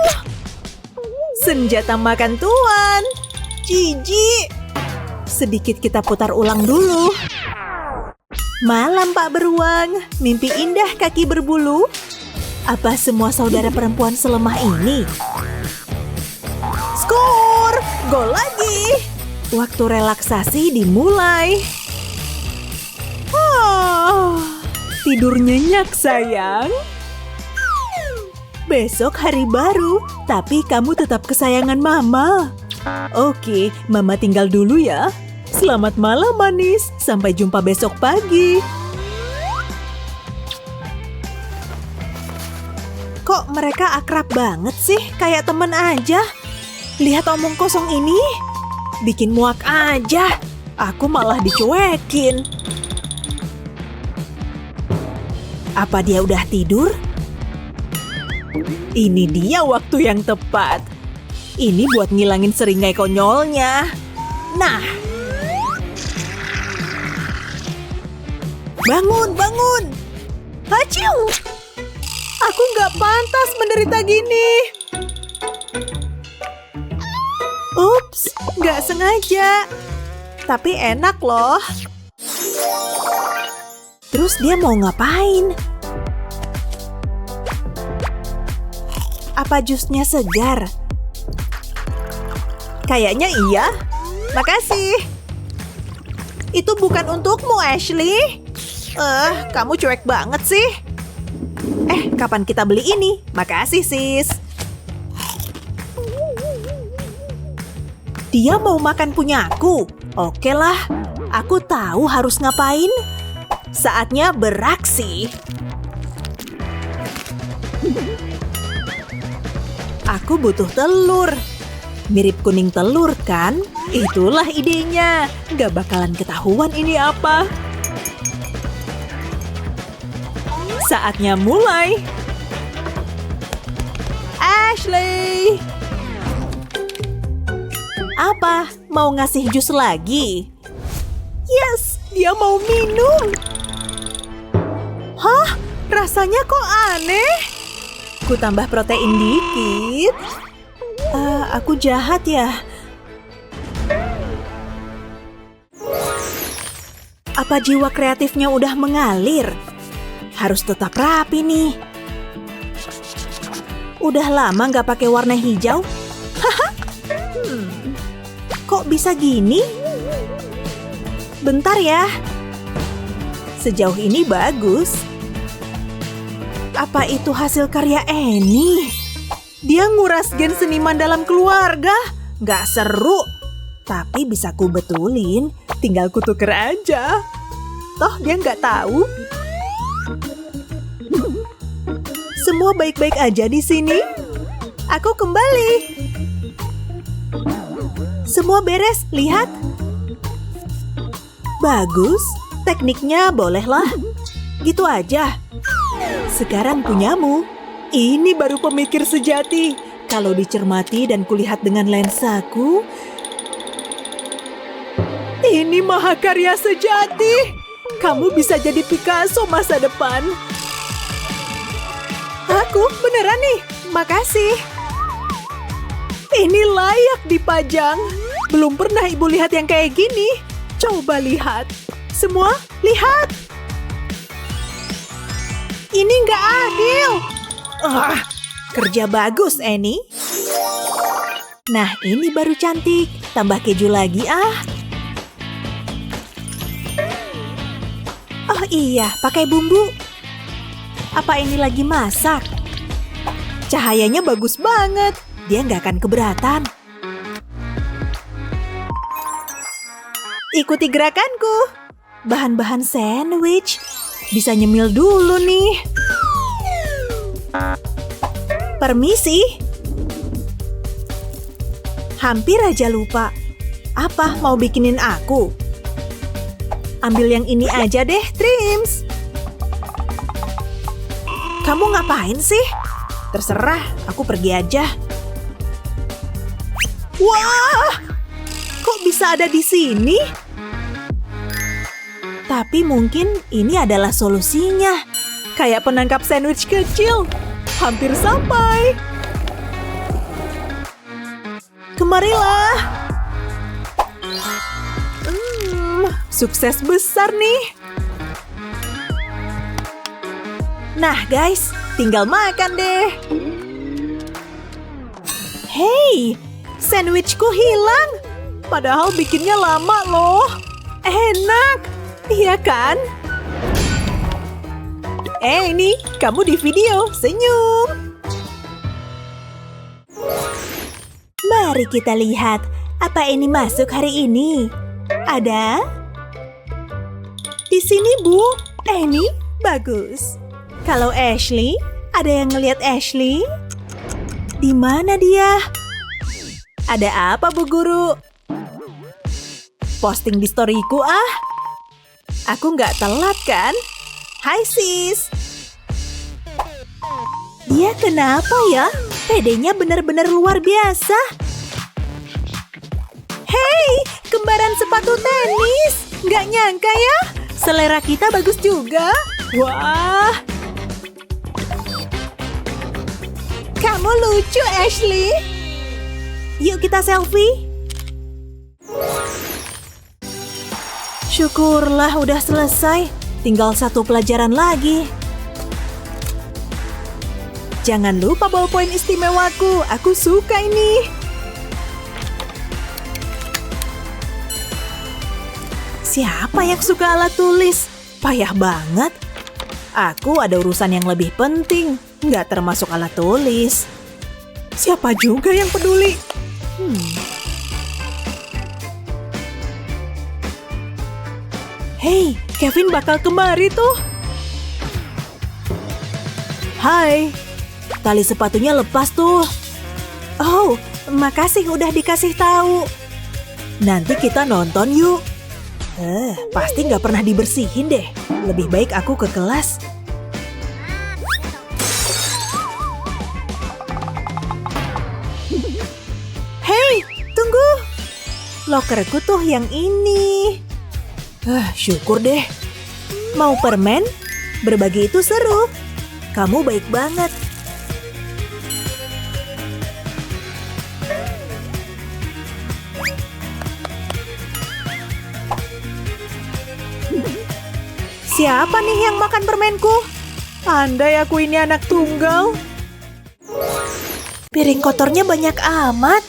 Senjata makan tuan. Jijik. Sedikit kita putar ulang dulu. Malam, Pak Beruang. Mimpi indah kaki berbulu. Apa semua saudara perempuan selemah ini? Skor! Gol lagi! Waktu relaksasi dimulai. Tidur nyenyak, sayang. Besok hari baru, tapi kamu tetap kesayangan Mama. Oke, Mama tinggal dulu ya. Selamat malam, manis. Sampai jumpa besok pagi. Kok mereka akrab banget sih? Kayak temen aja. Lihat omong kosong ini. Bikin muak aja. Aku malah dicuekin. Apa dia udah tidur? Ini dia waktu yang tepat. Ini buat ngilangin seringai konyolnya. Nah. Bangun, bangun. Haciu! Aku nggak pantas menderita gini. Ups, nggak sengaja. Tapi enak loh. Terus dia mau ngapain? Apa jusnya segar? Kayaknya iya. Makasih. Itu bukan untukmu, Ashley. Kamu cuek banget sih. Kapan kita beli ini? Makasih, sis. Dia mau makan punyaku. Oke lah, aku tahu harus ngapain. Saatnya beraksi. Aku butuh telur. Mirip kuning telur kan? Itulah idenya. Gak bakalan ketahuan ini apa. Saatnya mulai. Ashley! Apa? Mau ngasih jus lagi? Yes, dia mau minum. Hah? Rasanya kok aneh? Ku tambah protein dikit. Aku jahat ya. Apa jiwa kreatifnya udah mengalir? Harus tetap rapi nih. Udah lama nggak pakai warna hijau. Haha. Kok bisa gini? Bentar ya. Sejauh ini bagus. Apa itu hasil karya Annie? Dia nguras gen seniman dalam keluarga. Nggak seru. Tapi bisa ku betulin. Tinggal ku tuker aja. Toh dia nggak tahu. Semua baik-baik aja di sini. Aku kembali. Semua beres, lihat. Bagus, tekniknya bolehlah. Gitu aja. Sekarang punyamu. Ini baru pemikir sejati. Kalau dicermati dan kulihat dengan lensaku. Ini mahakarya sejati. Kamu bisa jadi Picasso masa depan. Aku beneran nih, makasih. Ini layak dipajang. Belum pernah ibu lihat yang kayak gini. Coba lihat. Semua, lihat. Ini nggak adil. Kerja bagus, Annie. Nah, ini baru cantik. Tambah keju lagi, Oh iya, pakai bumbu. Apa ini lagi masak? Cahayanya bagus banget. Dia nggak akan keberatan. Ikuti gerakanku. Bahan-bahan sandwich. Bisa nyemil dulu nih. Permisi. Hampir aja lupa. Apa mau bikinin aku? Ambil yang ini aja deh, Trims. Kamu ngapain sih? Terserah, aku pergi aja. Wah! Kok bisa ada di sini? Tapi mungkin ini adalah solusinya. Kayak penangkap sandwich kecil. Hampir sampai. Kemarilah. Sukses besar nih. Nah guys, tinggal makan deh. Hey, sandwichku hilang. Padahal bikinnya lama loh. Enak, iya kan? Ini, kamu di video, senyum. Mari kita lihat, apa ini masuk hari ini? Ada? Di sini, Bu. Annie, bagus. Kalau Ashley, ada yang ngelihat Ashley? Di mana dia? Ada apa, Bu Guru? Posting di storyku, Aku nggak telat, kan? Hai, sis. Dia kenapa ya? PD-nya benar-benar luar biasa. Hei, kembaran sepatu tenis. Nggak nyangka ya? Selera kita bagus juga. Wah. Kamu lucu, Ashley. Yuk kita selfie. Syukurlah udah selesai. Tinggal satu pelajaran lagi. Jangan lupa ballpoint istimewaku. Aku suka ini. Siapa yang suka alat tulis? Payah banget. Aku ada urusan yang lebih penting, nggak termasuk alat tulis. Siapa juga yang peduli? Hei, Kevin bakal kemari tuh. Hai, tali sepatunya lepas tuh. Oh, makasih udah dikasih tahu. Nanti kita nonton yuk. Pasti nggak pernah dibersihin deh. Lebih baik aku ke kelas. Hei, tunggu. Lokerku tuh yang ini. Syukur deh. Mau permen? Berbagi itu seru. Kamu baik banget. Siapa nih yang makan permenku? Andai aku ini anak tunggal. Piring kotornya banyak amat.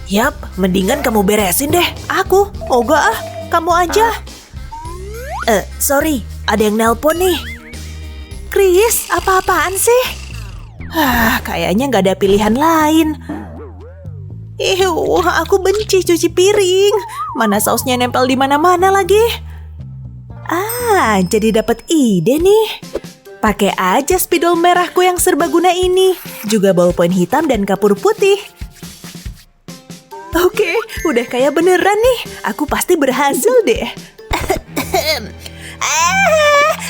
Yap, mendingan kamu beresin deh. Aku? Oga ah, kamu aja. Sorry, ada yang nelpon nih. Chris, apa-apaan sih? Kayaknya nggak ada pilihan lain. Aku benci cuci piring. Mana sausnya nempel di mana-mana lagi. Jadi dapat ide nih. Pakai aja spidol merahku yang serbaguna ini. Juga ballpoint hitam dan kapur putih. Oke, udah kayak beneran nih. Aku pasti berhasil deh.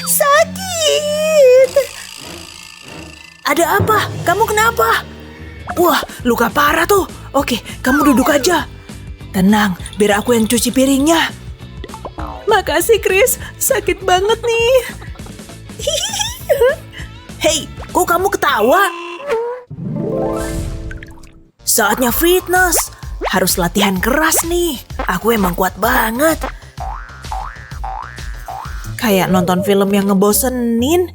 Sakit. Ada apa? Kamu kenapa? Wah, luka parah tuh. Oke, kamu duduk aja. Tenang, biar aku yang cuci piringnya. Makasih, Chris. Sakit banget nih. Hei, kok kamu ketawa? Saatnya fitness. Harus latihan keras nih. Aku emang kuat banget. Kayak nonton film yang ngebosenin.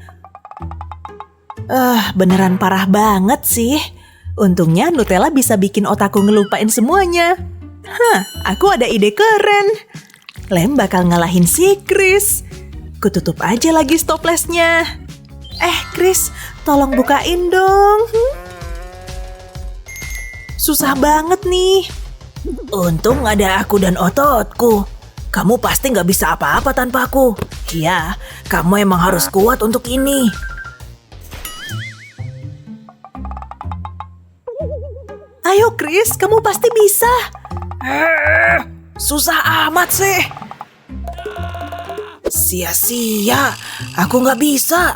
Beneran parah banget sih. Untungnya Nutella bisa bikin otakku ngelupain semuanya. Aku ada ide keren. Lem bakal ngalahin si Chris. Kututup aja lagi stoplessnya. Chris, tolong bukain dong. Susah banget nih. Untung ada aku dan ototku. Kamu pasti nggak bisa apa-apa tanpa aku. Iya, kamu emang harus kuat untuk ini. Ayo Chris, kamu pasti bisa. Susah amat sih. Sia-sia, aku nggak bisa.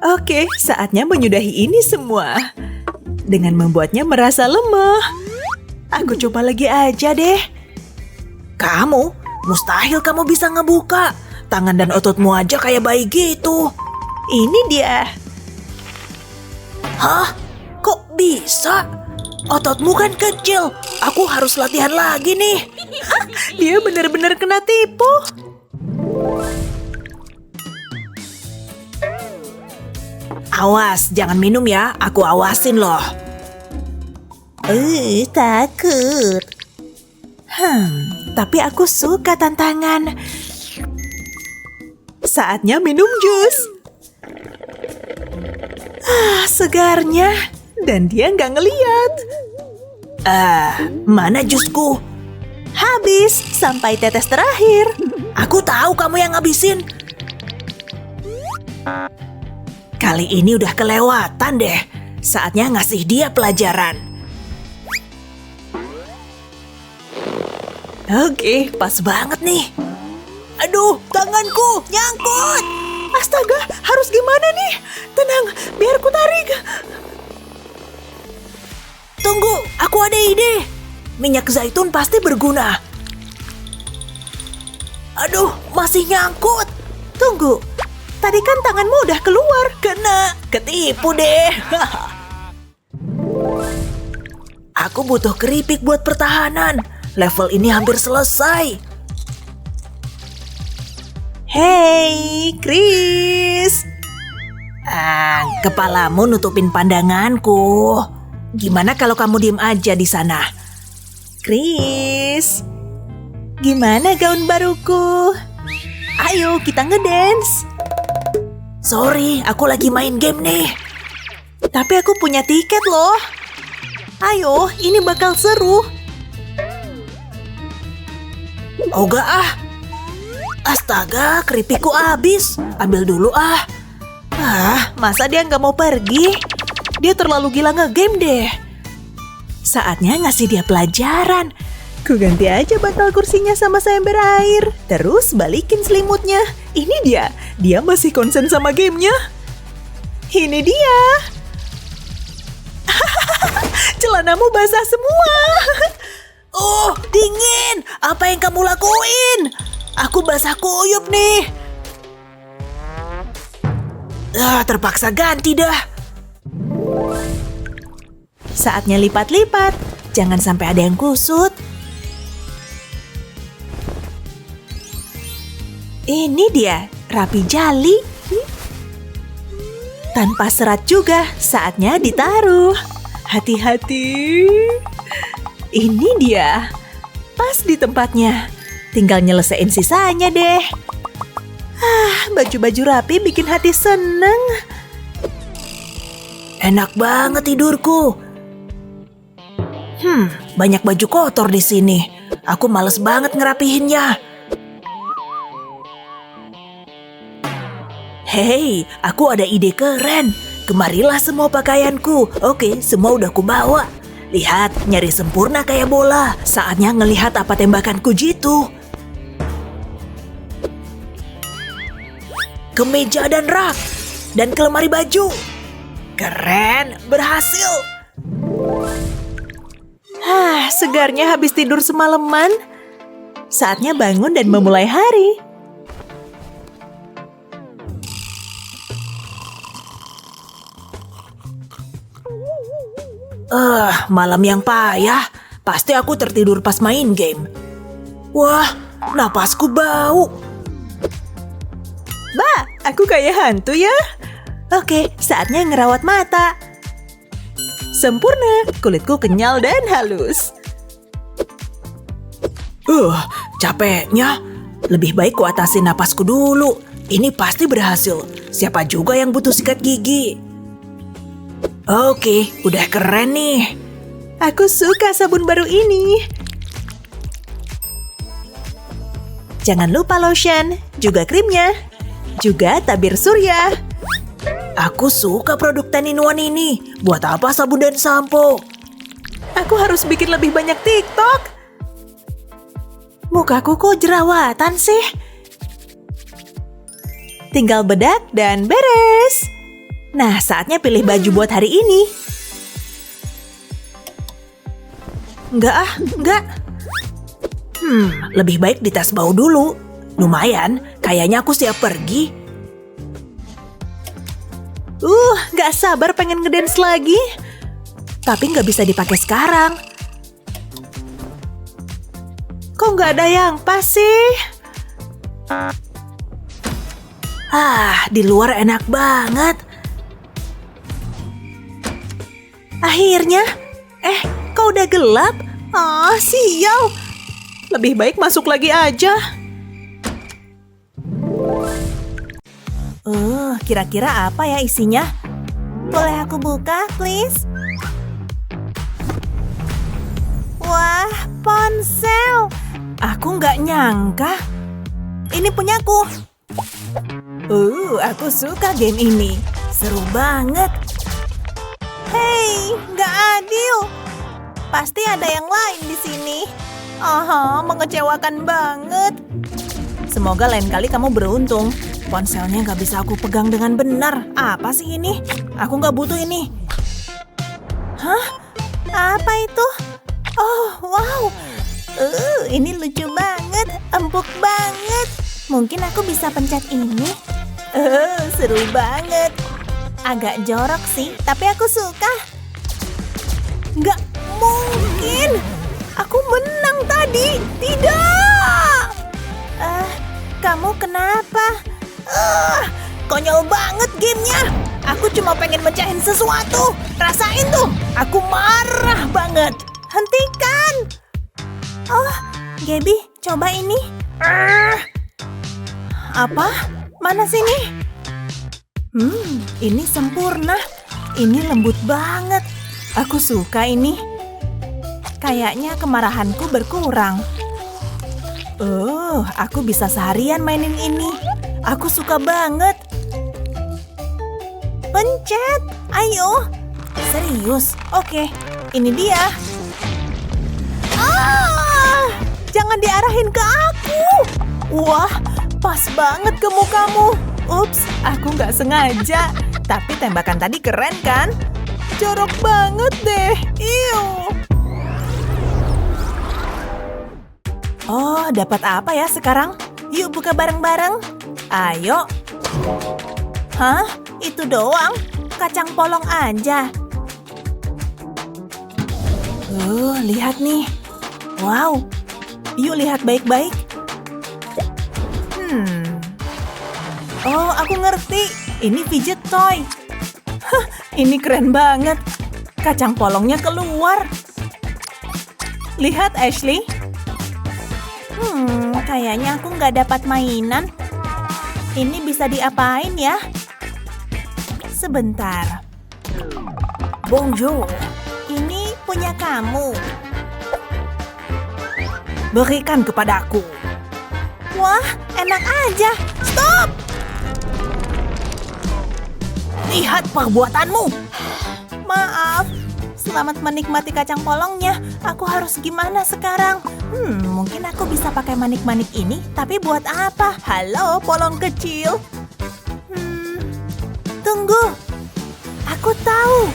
Oke, saatnya menyudahi ini semua. Dengan membuatnya merasa lemah. Aku coba lagi aja deh. Kamu? Mustahil kamu bisa ngebuka. Tangan dan ototmu aja kayak bayi gitu. Ini dia. Hah? Kok bisa? Ototmu kan kecil. Aku harus latihan lagi nih. Dia benar-benar kena tipu. Awas, jangan minum ya. Aku awasin loh. Takut. Tapi aku suka tantangan. Saatnya minum jus. Segarnya. Dan dia nggak ngeliat. Mana jusku? Habis, sampai tetes terakhir. Aku tahu kamu yang ngabisin. Kali ini udah kelewatan deh. Saatnya ngasih dia pelajaran. Oke, pas banget nih. Aduh, tanganku nyangkut. Astaga, harus gimana nih? Tenang, biar ku tarik. Tunggu, aku ada ide. Minyak zaitun pasti berguna. Aduh, masih nyangkut. Tunggu, tadi kan tanganmu udah keluar. Kena, ketipu deh. Aku butuh keripik buat pertahanan. Level ini hampir selesai. Hey, Chris. Kepalamu nutupin pandanganku. Gimana kalau kamu diem aja di sana? Chris. Gimana gaun baruku? Ayo kita ngedance. Sorry, aku lagi main game nih. Tapi aku punya tiket loh. Ayo, ini bakal seru. Oga ah. Astaga, keripikku habis. Ambil dulu ah. Masa dia nggak mau pergi? Dia terlalu gila nge-game deh. Saatnya ngasih dia pelajaran. Ku ganti aja bantal kursinya sama seember air. Terus balikin selimutnya. Ini dia masih konsen sama gamenya. Ini dia. Celanamu basah semua. Oh, dingin. Apa yang kamu lakuin? Aku basah kuyup nih. Terpaksa ganti dah. Saatnya lipat-lipat. Jangan sampai ada yang kusut. Ini dia, rapi jali. Tanpa serat juga, saatnya ditaruh. Hati-hati. Ini dia, pas di tempatnya. Tinggal nyelesain sisanya deh. Baju-baju rapi bikin hati seneng. Enak banget tidurku. Banyak baju kotor di sini. Aku males banget ngerapihinnya. Hei, aku ada ide keren. Kemarilah semua pakaianku. Oke, semua udah kubawa. Lihat, nyari sempurna kayak bola. Saatnya ngelihat apa tembakanku jitu. Kemeja dan rak. Dan ke lemari baju. Keren, berhasil. Segarnya habis tidur semalaman. Saatnya bangun dan memulai hari. Malam yang payah. Pasti aku tertidur pas main game. Wah, napasku bau. Aku kayak hantu ya. Oke, saatnya ngerawat mata. Sempurna, kulitku kenyal dan halus. Capeknya. Lebih baik ku atasi napasku dulu. Ini pasti berhasil. Siapa juga yang butuh sikat gigi? Oke, udah keren nih. Aku suka sabun baru ini. Jangan lupa lotion, juga krimnya. Juga tabir surya. Aku suka produk 10-in-1 ini. Buat apa sabun dan sampo? Aku harus bikin lebih banyak TikTok. Mukaku kok jerawatan sih? Tinggal bedak dan beres. Nah, saatnya pilih baju buat hari ini. Enggak. Lebih baik dites bau dulu. Lumayan, kayaknya aku siap pergi. Gak sabar pengen ngedance lagi. Tapi gak bisa dipakai sekarang. Kok gak ada yang pas sih? Di luar enak banget. Akhirnya, kok udah gelap? Sial. Lebih baik masuk lagi aja. Kira-kira apa ya isinya? Boleh aku buka, please? Wah, ponsel. Aku nggak nyangka. Ini punyaku. Aku suka game ini. Seru banget. Hei, nggak adil. Pasti ada yang lain di sini. Mengecewakan banget. Semoga lain kali kamu beruntung. Ponselnya nggak bisa aku pegang dengan benar. Apa sih ini? Aku nggak butuh ini. Apa itu? Oh, wow. Ini lucu banget. Empuk banget. Mungkin aku bisa pencet ini. Seru banget. Agak jorok sih, tapi aku suka. Nggak mungkin. Aku menang tadi. Tidak. Kamu kenapa? Konyol banget gamenya. Aku cuma pengen mecahin sesuatu. Rasain tuh. Aku marah banget. Hentikan. Gaby, Coba ini. Apa? Mana sini? Ini sempurna. Ini lembut banget. Aku suka ini. Kayaknya kemarahanku berkurang. Aku bisa seharian mainin ini. Aku suka banget. Pencet, ayo. Serius? Oke, ini dia. Jangan diarahin ke aku. Wah, pas banget ke mukamu. Ups, aku nggak sengaja. Tapi tembakan tadi keren kan? Jorok banget deh. Iu. Oh, dapat apa ya sekarang? Yuk buka bareng-bareng. Ayo. Hah? Itu doang? Kacang polong aja. Lihat nih. Wow. Yuk lihat baik-baik. Oh, aku ngerti. Ini fidget toy. Hah, ini keren banget. Kacang polongnya keluar. Lihat, Ashley. Kayaknya aku nggak dapat mainan. Ini bisa diapain ya? Sebentar. Bonjour. Ini punya kamu. Berikan kepadaku. Wah, enak aja. Stop! Lihat perbuatanmu. Maaf. Selamat menikmati kacang polongnya. Aku harus gimana sekarang? Mungkin aku bisa pakai manik-manik ini, tapi buat apa? Halo, polong kecil. Tunggu. Aku tahu.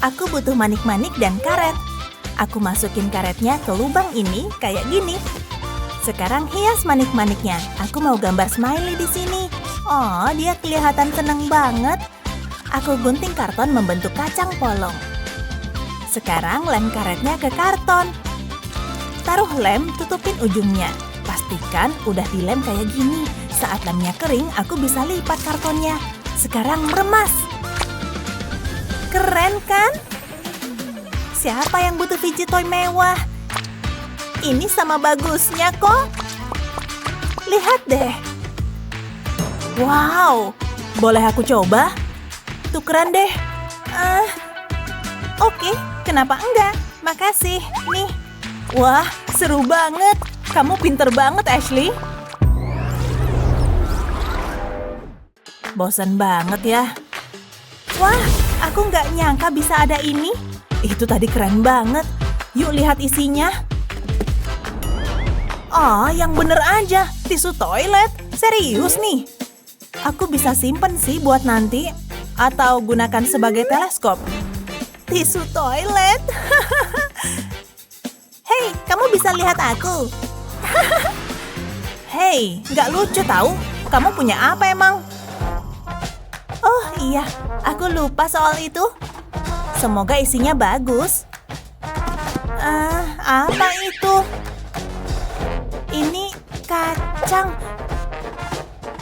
Aku butuh manik-manik dan karet. Aku masukin karetnya ke lubang ini kayak gini. Sekarang hias manik-maniknya. Aku mau gambar smiley di sini. Oh, dia kelihatan seneng banget. Aku gunting karton membentuk kacang polong. Sekarang lem karetnya ke karton. Taruh lem, tutupin ujungnya. Pastikan udah dilem kayak gini. Saat lemnya kering, aku bisa lipat kartonnya. Sekarang meremas. Keren kan? Siapa yang butuh fidget toy mewah? Ini sama bagusnya kok. Lihat deh. Wow, boleh aku coba? Tukeran deh. Oke, kenapa enggak? Makasih. Nih. Wah, seru banget. Kamu pinter banget, Ashley. Bosan banget ya. Wah, aku nggak nyangka bisa ada ini. Itu tadi keren banget. Yuk lihat isinya. Yang bener aja. Tisu toilet. Serius nih. Aku bisa simpen sih buat nanti. Atau gunakan sebagai teleskop. Tisu toilet. Hei, kamu bisa lihat aku. Hei, nggak lucu tahu. Kamu punya apa emang? Oh iya, aku lupa soal itu. Semoga isinya bagus. Apa itu? Ini kacang.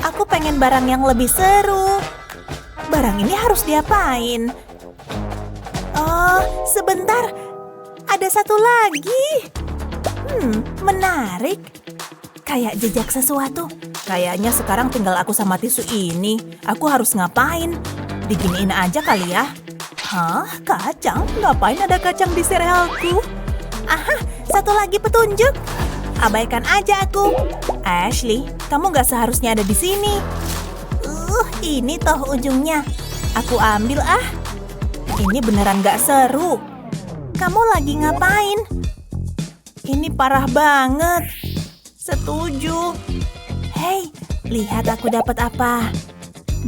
Aku pengen barang yang lebih seru. Barang ini harus diapain? Oh, sebentar. Ada satu lagi. Menarik. Kayak jejak sesuatu. Kayaknya sekarang tinggal aku sama tisu ini. Aku harus ngapain? Diginiin aja kali ya. Hah? Kacang? Ngapain ada kacang di serealku? Aha, satu lagi petunjuk. Abaikan aja aku. Ashley, kamu gak seharusnya ada di sini. Ini toh ujungnya. Aku ambil ah. Ini beneran gak seru. Kamu lagi ngapain? Ini parah banget. Setuju. Hei, lihat aku dapat apa.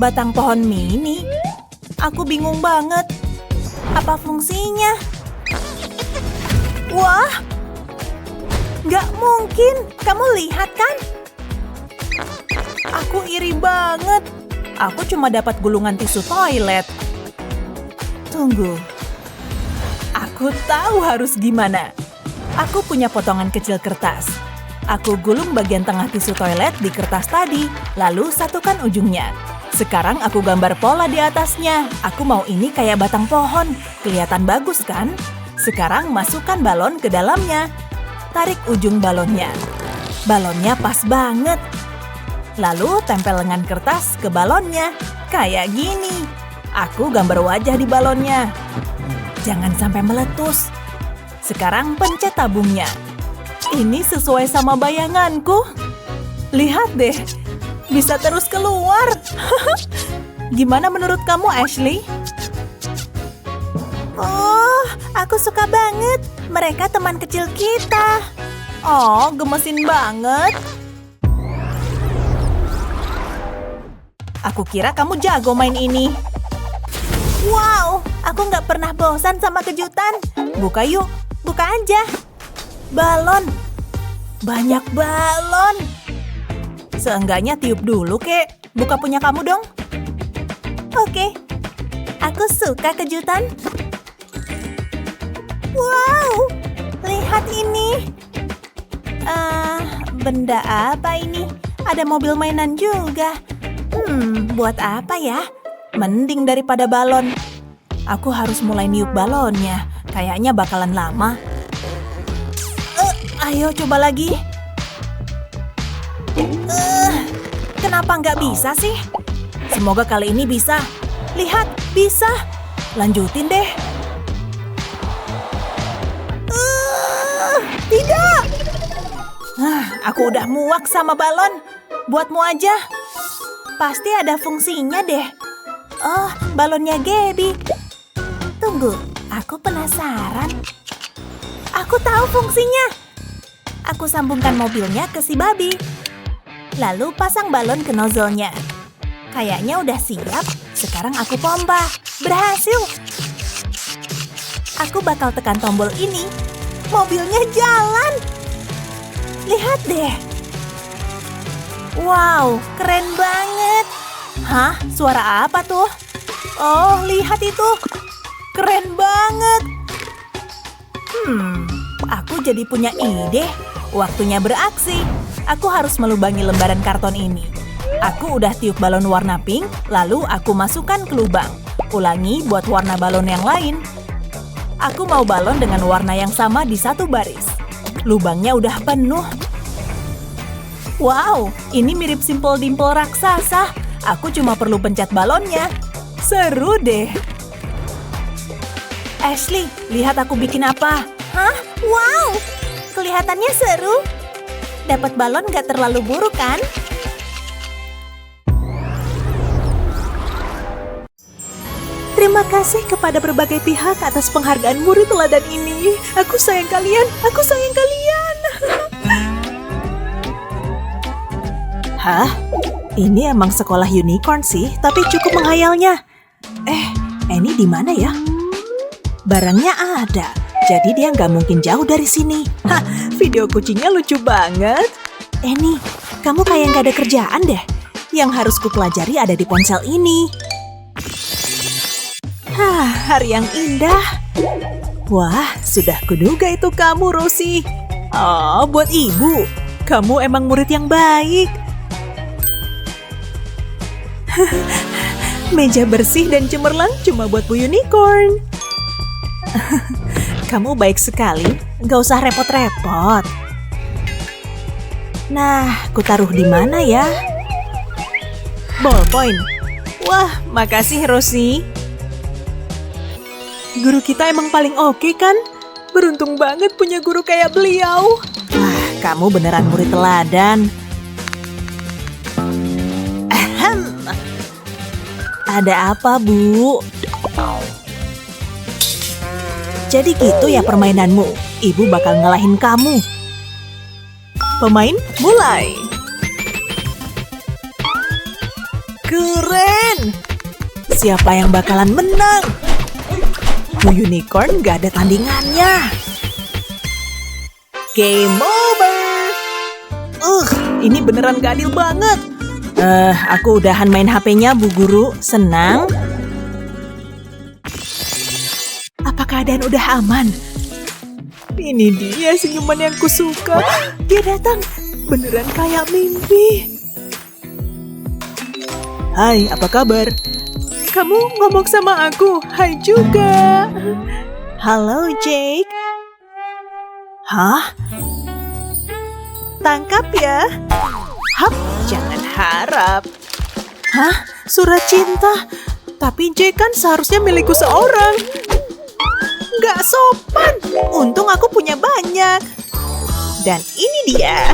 Batang pohon mini. Aku bingung banget. Apa fungsinya? Wah, nggak mungkin. Kamu lihat kan? Aku iri banget. Aku cuma dapat gulungan tisu toilet. Tunggu. Aku tahu harus gimana. Aku punya potongan kecil kertas. Aku gulung bagian tengah tisu toilet di kertas tadi, lalu satukan ujungnya. Sekarang aku gambar pola di atasnya. Aku mau ini kayak batang pohon. Kelihatan bagus kan? Sekarang masukkan balon ke dalamnya. Tarik ujung balonnya. Balonnya pas banget. Lalu tempel lengan kertas ke balonnya. Kayak gini. Aku gambar wajah di balonnya. Jangan sampai meletus. Sekarang pencet tabungnya. Ini sesuai sama bayanganku. Lihat deh, bisa terus keluar. Gimana menurut kamu, Ashley? Oh, aku suka banget. Mereka teman kecil kita. Oh, gemesin banget. Aku kira kamu jago main ini. Wow, aku nggak pernah bosan sama kejutan. Buka yuk, buka aja. Balon. Banyak balon. Seenggaknya tiup dulu, Kek. Buka punya kamu dong. Oke. Aku suka kejutan. Wow, lihat ini. Benda apa ini? Ada mobil mainan juga. Buat apa ya? Mending daripada balon. Aku harus mulai niup balonnya. Kayaknya bakalan lama. Ayo coba lagi. Kenapa nggak bisa sih? Semoga kali ini bisa. Lihat, bisa. Lanjutin deh. Tidak. Aku udah muak sama balon. Buatmu aja. Pasti ada fungsinya deh. Oh, balonnya Gaby. Tunggu, aku penasaran. Aku tahu fungsinya. Aku sambungkan mobilnya ke si babi. Lalu pasang balon ke nozzle-nya. Kayaknya udah siap. Sekarang aku pompa. Berhasil. Aku bakal tekan tombol ini. Mobilnya jalan. Lihat deh. Wow, keren banget. Hah? Suara apa tuh? Oh, lihat itu. Keren banget. Aku jadi punya ide. Waktunya beraksi. Aku harus melubangi lembaran karton ini. Aku udah tiup balon warna pink, lalu aku masukkan ke lubang. Ulangi buat warna balon yang lain. Aku mau balon dengan warna yang sama di satu baris. Lubangnya udah penuh. Wow, ini mirip Simple Dimple raksasa. Aku cuma perlu pencet balonnya. Seru deh. Ashley, lihat aku bikin apa. Hah? Wow, kelihatannya seru. Dapat balon gak terlalu buruk kan? Terima kasih kepada berbagai pihak atas penghargaan murid teladan ini. Aku sayang kalian, aku sayang kalian. Hah? Ini emang sekolah unicorn sih, tapi cukup menghayalnya. Annie di mana ya? Barangnya ada. Jadi dia nggak mungkin jauh dari sini. Hah, video kucingnya lucu banget. Annie, kamu kayak nggak ada kerjaan deh. Yang harus kupelajari ada di ponsel ini. Hari yang indah. Wah, sudah kuduga itu kamu, Rosie. Oh, buat ibu. Kamu emang murid yang baik. Meja bersih dan cemerlang cuma buat Bu Unicorn. Kamu baik sekali, nggak usah repot-repot. Nah, ku taruh di mana ya? Ballpoint. Wah, makasih Rosie. Guru kita emang paling oke kan? Beruntung banget punya guru kayak beliau. Wah, kamu beneran murid teladan. Ahem. Ada apa, Bu? Jadi gitu ya permainanmu. Ibu bakal ngalahin kamu. Pemain, mulai. Keren! Siapa yang bakalan menang? Bu Unicorn gak ada tandingannya. Game over! Ini beneran gak adil banget. Aku udahan main HP-nya, Bu Guru. Senang? Apa keadaan udah aman? Ini dia senyuman yang kusuka. Dia datang. Beneran kayak mimpi. Hai, apa kabar? Kamu ngomong sama aku. Hai juga. Halo, Jake. Hah? tangkap ya. Hap, jangan harap. Hah? Surat cinta? Tapi Jay kan seharusnya milikku seorang. Nggak sopan. Untung aku punya banyak. Dan ini dia.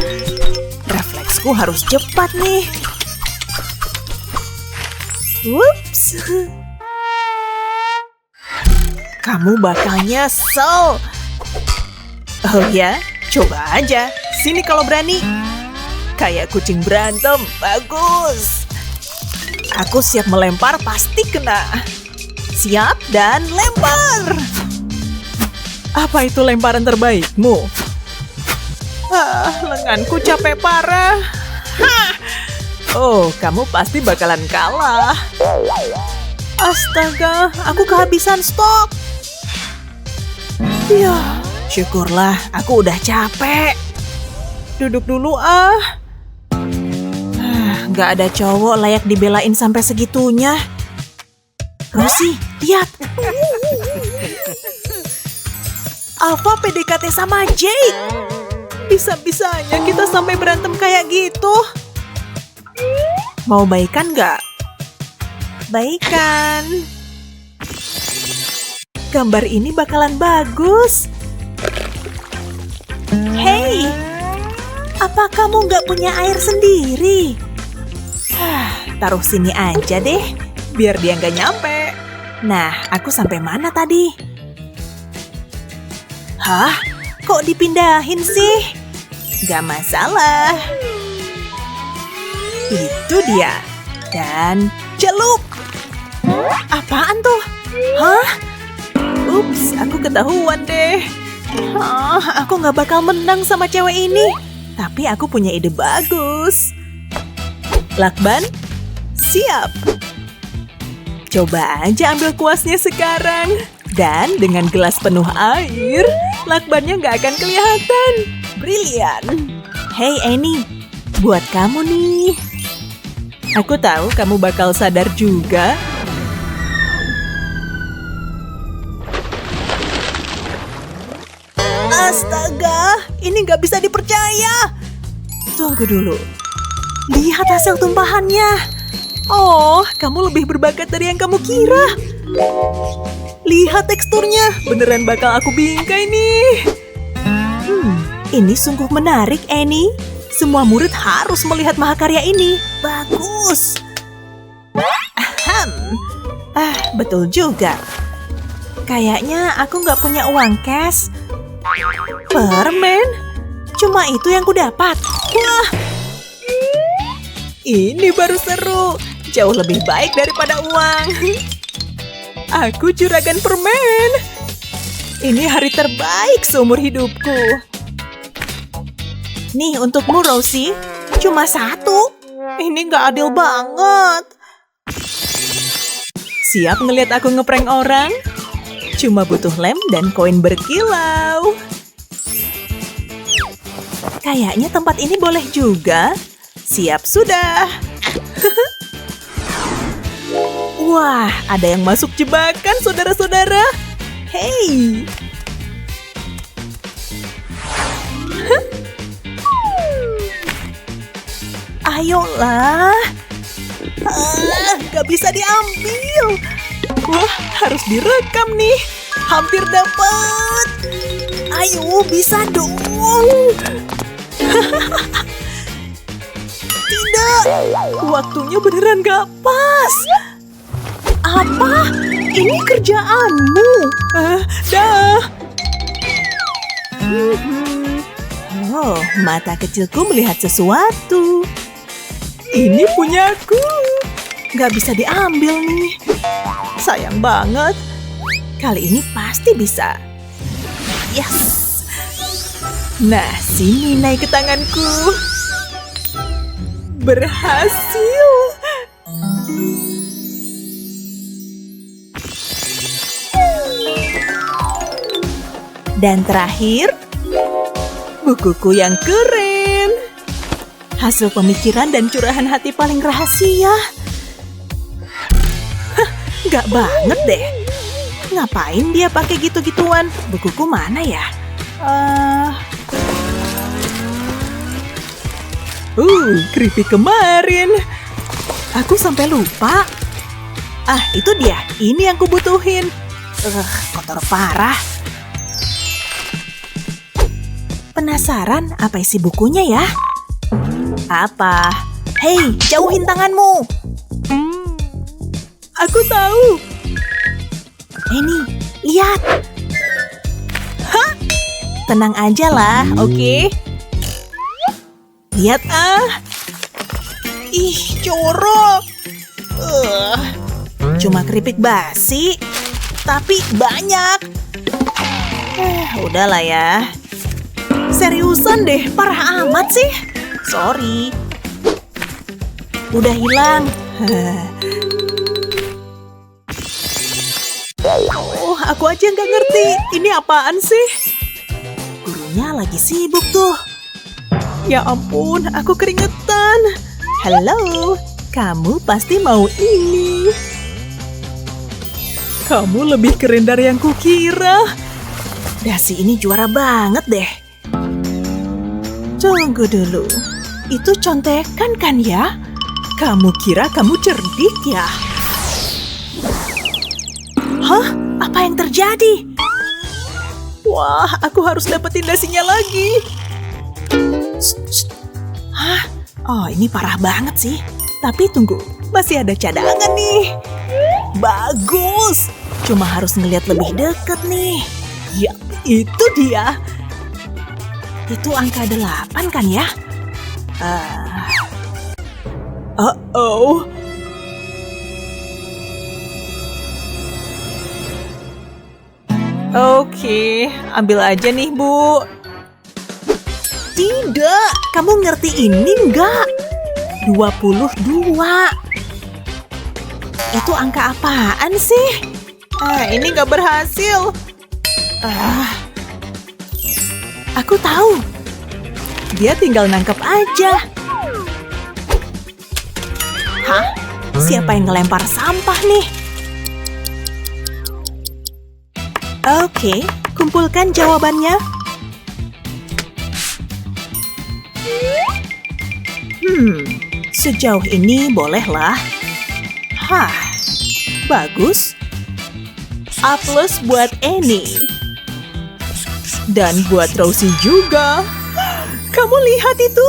Refleksku harus cepat nih. Whoops. Kamu bakal nyesel. Oh ya? Coba aja. Sini kalau berani. Kayak kucing berantem. Bagus. Aku siap melempar, pasti kena. Siap dan lempar. Apa itu lemparan terbaikmu? Lenganku capek parah. Hah. Oh, kamu pasti bakalan kalah. Astaga, aku kehabisan stok. Ya, syukurlah aku udah capek. Duduk dulu ah. Gak ada cowok layak dibelain sampai segitunya. Rosie, lihat. Alpha PDKT sama Jake. Bisa-bisanya kita sampai berantem kayak gitu. Mau baikan gak? Baikan. Gambar ini bakalan bagus. Hei, apa kamu gak punya air sendiri? Taruh sini aja deh, biar dia gak nyampe. Nah, aku sampai mana tadi? Hah? Kok dipindahin sih? Gak masalah. Itu dia. Dan celup. Apaan tuh? Hah? Ups, aku ketahuan deh. Aku gak bakal menang sama cewek ini. Tapi aku punya ide bagus. Lakban, siap. Coba aja ambil kuasnya sekarang. Dan dengan gelas penuh air, lakbannya gak akan kelihatan. Brilian. Hey Annie, buat kamu nih. Aku tahu kamu bakal sadar juga. Astaga, ini gak bisa dipercaya. Tunggu dulu. Lihat hasil tumpahannya. Oh, kamu lebih berbakat dari yang kamu kira. Lihat teksturnya, beneran bakal aku bingkai nih. Ini sungguh menarik, Annie. Semua murid harus melihat mahakarya ini. Bagus. Betul juga. Kayaknya aku nggak punya uang cash. Permen? Cuma itu yang ku dapat. Wah, ini baru seru. Jauh lebih baik daripada uang. Aku juragan permen. Ini hari terbaik seumur hidupku. Nih untukmu, Rosie. Cuma satu. Ini nggak adil banget. Siap ngeliat aku ngeprank orang? Cuma butuh lem dan koin berkilau. Kayaknya tempat ini boleh juga. Siap sudah. Wah, ada yang masuk jebakan, saudara-saudara. Hei. Ayolah. Gak bisa diambil. Wah, harus direkam nih. Hampir dapat. Ayo, bisa dong. Tidak. Waktunya beneran gak pas. Apa? Ini kerjaanmu? Dah. Oh, mata kecilku melihat sesuatu. Ini punyaku. Gak bisa diambil nih. Sayang banget. Kali ini pasti bisa. Yes. Nah, sini naik ke tanganku. Berhasil. Dan terakhir, bukuku yang keren. Hasil pemikiran dan curahan hati paling rahasia. Gak banget deh. Ngapain dia pakai gitu-gituan? Bukuku mana ya? Keripik kemarin. Aku sampai lupa. Ah, itu dia. Ini yang kubutuhin. Kotor parah. Penasaran apa isi bukunya ya? Apa? Hei, jauhin tanganmu. Aku tahu. Nih, lihat. Hah? Tenang aja lah, oke? Lihat Ih, jorok. Cuma keripik basi, tapi banyak. Udahlah ya. Seriusan deh, parah amat sih. Sorry. Udah hilang. Aku aja nggak ngerti. Ini apaan sih? Gurunya lagi sibuk tuh. Ya ampun, aku keringetan. Halo, kamu pasti mau ini. Kamu lebih keren dari yang kukira. Dasi ini juara banget deh. Tunggu dulu. Itu contekan kan ya? Kamu kira kamu cerdik ya? Hah? Apa yang terjadi? Wah, aku harus dapetin dasinya lagi. Hah? Oh, ini parah banget sih. Tapi tunggu, masih ada cadangan nih. Bagus. Cuma harus ngeliat lebih deket nih. Ya, itu dia. Itu angka 8 kan ya? Uh-oh. Oke, ambil aja nih, Bu. Tidak, kamu ngerti ini nggak? 22. Itu angka apaan sih? Ini nggak berhasil. Aku tahu. Dia tinggal nangkep aja. Hah? Siapa yang ngelempar sampah nih? Oke, kumpulkan jawabannya. Sejauh ini bolehlah. Hah, bagus. A+ buat Annie. Dan buat Rosie juga. Kamu lihat itu?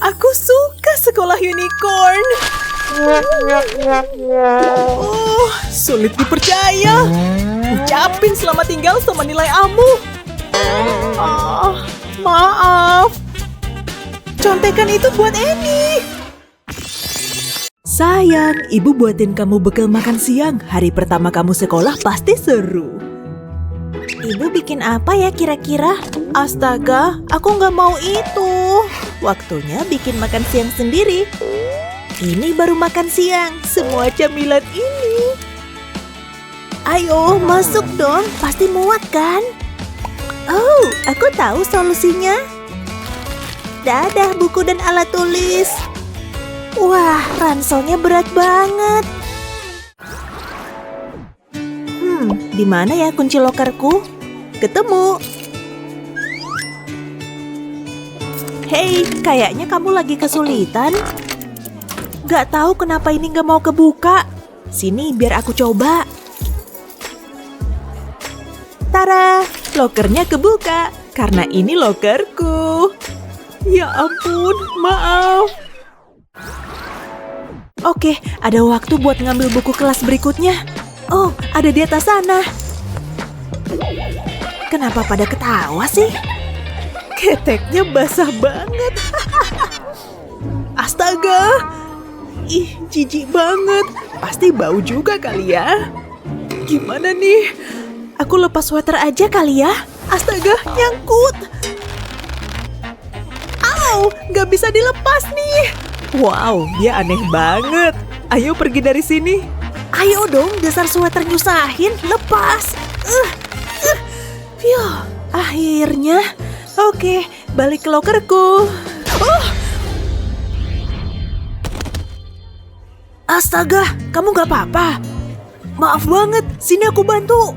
Aku suka sekolah unicorn. Oh, sulit dipercaya. Ucapin selamat tinggal sama nilai Amu. Maaf. Contekan itu buat Annie. Sayang, ibu buatin kamu bekal makan siang. Hari pertama kamu sekolah pasti seru. Ibu bikin apa ya kira-kira? Astaga, aku nggak mau itu. Waktunya bikin makan siang sendiri. Ini baru makan siang, semua camilan ini. Ayo, masuk dong, pasti muat kan? Oh, aku tahu solusinya. Dadah buku dan alat tulis. Wah, ranselnya berat banget. Di mana ya kunci lokerku? Ketemu. Hei, kayaknya kamu lagi kesulitan. Gak tahu kenapa ini gak mau kebuka. Sini, biar aku coba. Tara, lokernya kebuka. Karena ini lokerku. Ya ampun, maaf. Oke, ada waktu buat ngambil buku kelas berikutnya. Oh, ada di atas sana. Kenapa pada ketawa sih? Keteknya basah banget. Astaga. Ih, jijik banget. Pasti bau juga kali ya. Gimana nih? Aku lepas sweater aja kali ya. Astaga, nyangkut. Au, gak bisa dilepas nih. Wow, dia aneh banget. Ayo pergi dari sini. Ayo dong, dasar sweater nyusahin. Lepas. Phew, akhirnya. Oke, balik ke lokerku. Astaga, kamu gak apa-apa? Maaf banget, sini aku bantu.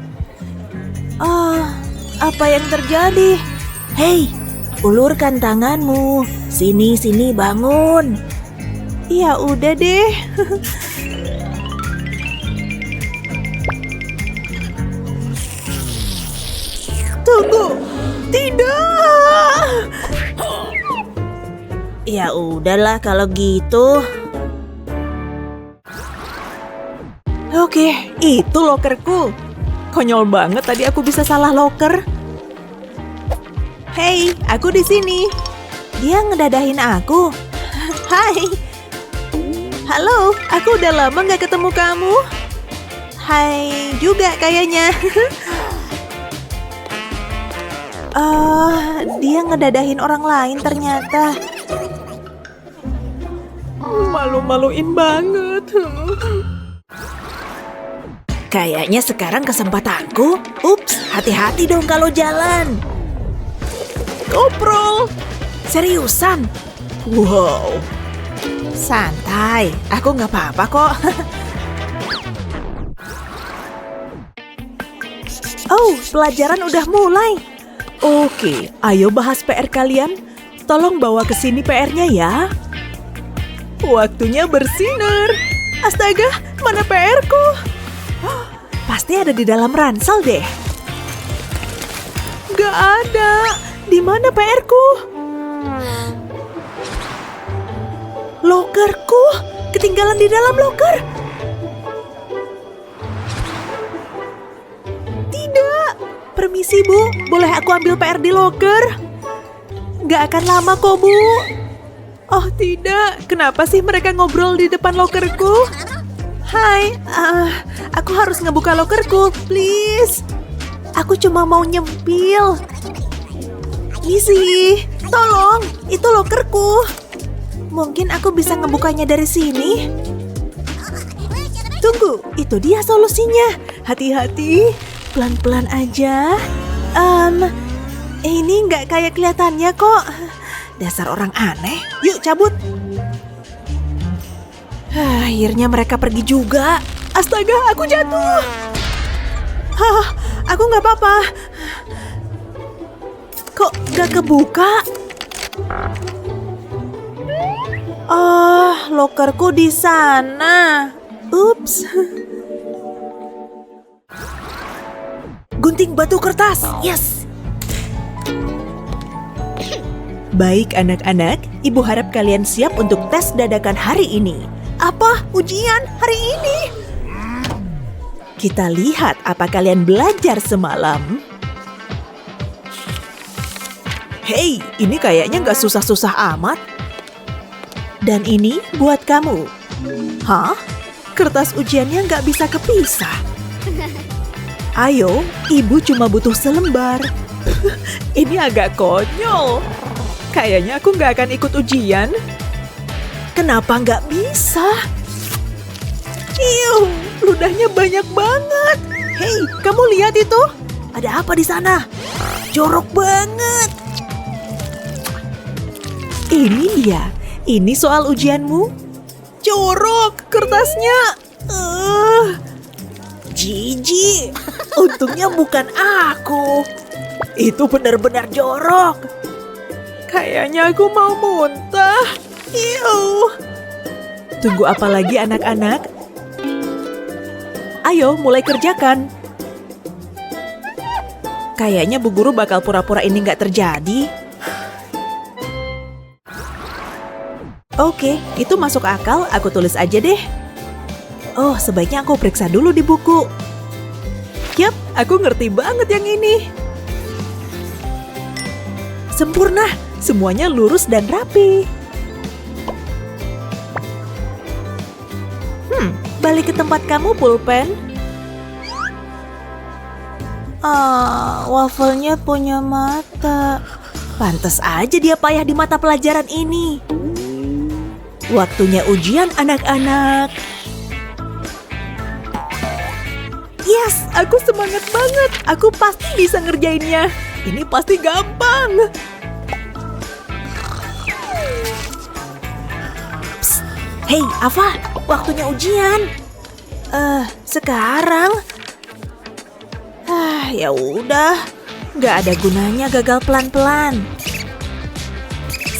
Apa yang terjadi? Hei, Ulurkan tanganmu. Sini, sini, bangun. Ya udah deh. Tunggu. Tidak. Ya udahlah kalau gitu. Oke, itu lokerku. Konyol banget tadi aku bisa salah loker. Hei, aku di sini. Dia ngedadahin aku. Hai. Halo, aku udah lama nggak ketemu kamu. Hai juga kayaknya. Dia ngedadahin orang lain ternyata. Malu-maluin banget. Kayaknya sekarang kesempatanku. Ups, hati-hati dong kalau jalan. Koprol. Seriusan? Wow. Santai, aku nggak apa-apa kok. Oh, pelajaran udah mulai. Oke, ayo bahas PR kalian. Tolong bawa ke sini PR-nya ya. Waktunya bersinar. Astaga, mana PR-ku? Pasti ada di dalam ransel deh. Gak ada. Di mana PR-ku? Lokerku ketinggalan di dalam loker. Tidak. Permisi, Bu. Boleh aku ambil PR di loker? Gak akan lama kok, Bu. Oh, tidak. Kenapa sih mereka ngobrol di depan lokerku? Hai, aku harus ngebuka lokerku, please. Aku cuma mau nyempil. Missy, tolong, itu lokerku. Mungkin aku bisa ngebukanya dari sini. Tunggu, itu dia solusinya. Hati-hati, pelan-pelan aja. Ini nggak kayak kelihatannya kok. Dasar orang aneh. Yuk cabut. Akhirnya mereka pergi juga. Astaga, aku jatuh. Aku nggak apa-apa. Kok nggak kebuka? Oh, lokerku di sana. Ups. Gunting batu kertas. Yes. Baik anak-anak, Ibu harap kalian siap untuk tes dadakan hari ini. Apa? Ujian hari ini? Kita lihat apa kalian belajar semalam. Hei, ini kayaknya nggak susah-susah amat. Dan ini buat kamu. Hah? Kertas ujiannya nggak bisa kepisah. Ayo, Ibu cuma butuh selembar. Ini agak konyol. Kayaknya aku nggak akan ikut ujian. Kenapa nggak bisa? Iu, ludahnya banyak banget. Hei, kamu lihat itu? Ada apa di sana? Jorok banget. Ini dia. Ini soal ujianmu. Jorok kertasnya. Jijik. Untungnya bukan aku. Itu benar-benar jorok. Kayaknya aku mau muntah. Iu. Tunggu apa lagi anak-anak? Ayo mulai kerjakan. Kayaknya Bu Guru bakal pura-pura ini nggak terjadi. Oke, itu masuk akal. Aku tulis aja deh. Oh, sebaiknya aku periksa dulu di buku. Yap, aku ngerti banget yang ini. Sempurna, semuanya lurus dan rapi. Balik ke tempat kamu, pulpen. Wafelnya punya mata. Pantes aja dia payah di mata pelajaran ini. Waktunya ujian anak-anak. Yes, aku semangat banget. Aku pasti bisa ngerjainnya. Ini pasti gampang. Psst. Hei, Ava, waktunya ujian. Sekarang. Ya udah, nggak ada gunanya gagal pelan-pelan.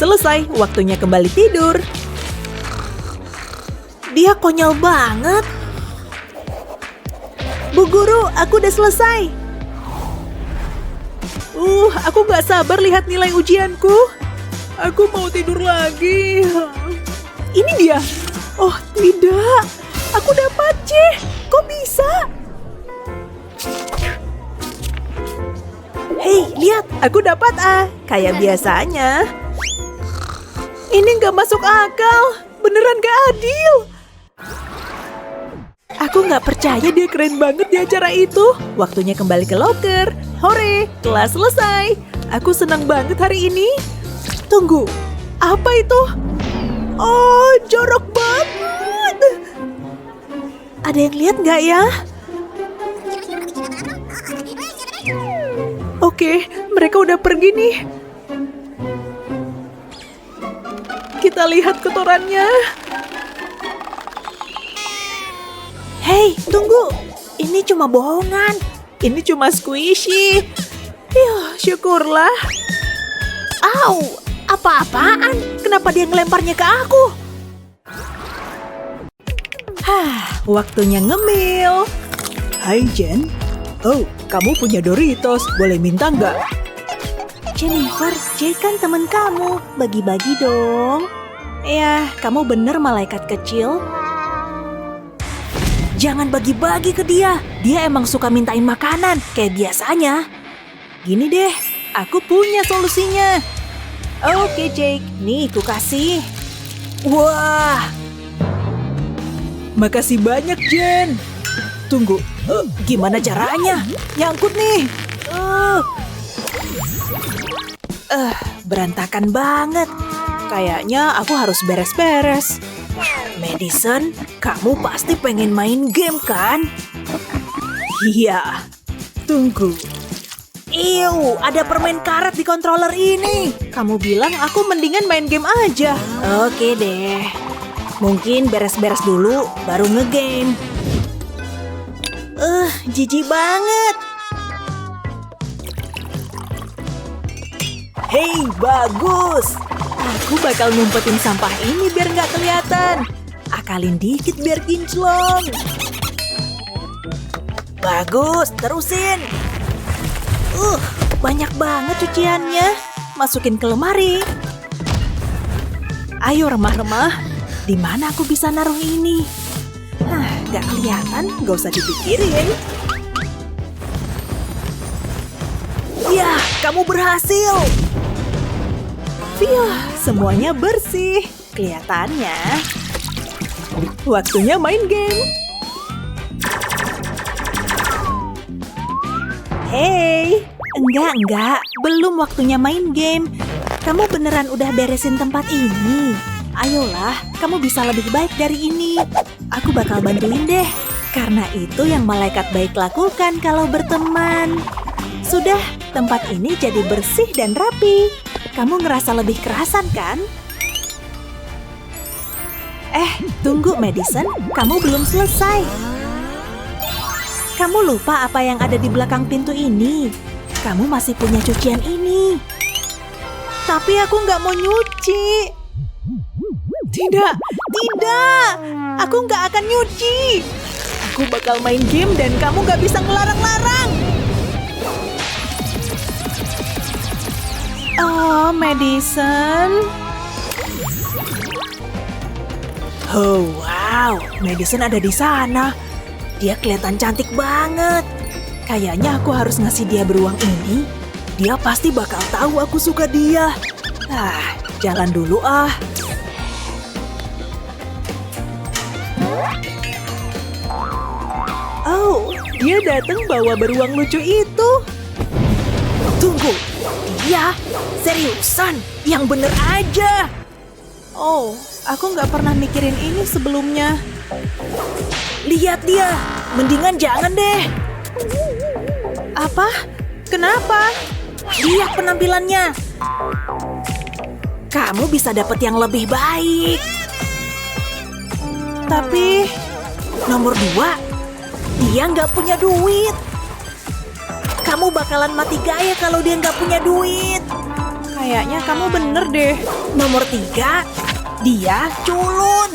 Selesai, waktunya kembali tidur. Dia konyol banget. Bu guru, aku udah selesai. Aku gak sabar lihat nilai ujianku. Aku mau tidur lagi. Ini dia. Oh, tidak. Aku dapat C. Kok bisa? Hei, lihat. Aku dapat A. Kayak biasanya. Ini gak masuk akal. Beneran gak adil. Aku gak percaya dia keren banget di acara itu. Waktunya kembali ke loker. Hore, kelas selesai. Aku senang banget hari ini. Tunggu, apa itu? Oh, jorok banget. Ada yang lihat nggak ya? Oke, mereka udah pergi nih. Kita lihat kotorannya. Hei, tunggu. Ini cuma bohongan. Ini cuma squishy. Yuh, syukurlah. Au, apa-apaan? Kenapa dia ngelemparnya ke aku? Waktunya ngemil. Hai Jen. Oh, kamu punya Doritos. Boleh minta nggak? Jennifer, Jay kan teman kamu. Bagi-bagi dong. Ya, kamu bener malaikat kecil. Jangan bagi-bagi ke dia. Dia emang suka mintain makanan, kayak biasanya. Gini deh, aku punya solusinya. Oke Jake, nih ku kasih. Wah, Makasih banyak Jen. Tunggu, gimana caranya? nyangkut nih. Berantakan banget. Kayaknya aku harus beres-beres. Madison, kamu pasti pengen main game kan? Iya, tunggu. Iu, ada permen karet di controller ini. Kamu bilang aku mendingan main game aja. Oke deh. Mungkin beres-beres dulu, baru ngegame. Jijik banget. Hei, bagus. Aku bakal ngumpetin sampah ini biar nggak kelihatan. Akalin dikit biar kinclong. Bagus, terusin. Banyak banget cuciannya. Masukin ke lemari. Ayo remah-remah. Di mana aku bisa naruh ini? Nggak kelihatan, nggak usah dipikirin. Ya, kamu berhasil. Semuanya bersih. Kelihatannya. Waktunya main game. Hey, enggak. Belum waktunya main game. Kamu beneran udah beresin tempat ini. Ayolah, kamu bisa lebih baik dari ini. Aku bakal bantuin deh. Karena itu yang malaikat baik lakukan kalau berteman. Sudah, tempat ini jadi bersih dan rapi. Kamu ngerasa lebih kerasan kan? Tunggu Madison, kamu belum selesai. Kamu lupa apa yang ada di belakang pintu ini. Kamu masih punya cucian ini. Tapi aku nggak mau nyuci. Tidak. Aku nggak akan nyuci. Aku bakal main game dan kamu nggak bisa ngelarang-larang. Oh, Madison. Oh, wow. Madison ada di sana. Dia kelihatan cantik banget. Kayaknya aku harus ngasih dia beruang ini. Dia pasti bakal tahu aku suka dia. Jalan dulu ah. Oh, dia datang bawa beruang lucu itu. Tunggu, dia seriusan? Yang bener aja. Oh, aku nggak pernah mikirin ini sebelumnya. Lihat dia, mendingan jangan deh. Apa? Kenapa? Lihat penampilannya. Kamu bisa dapat yang lebih baik. Tapi nomor 2, dia nggak punya duit. Kamu bakalan mati gaya kalau dia nggak punya duit. Kayaknya kamu bener deh. Nomor 3, dia culun.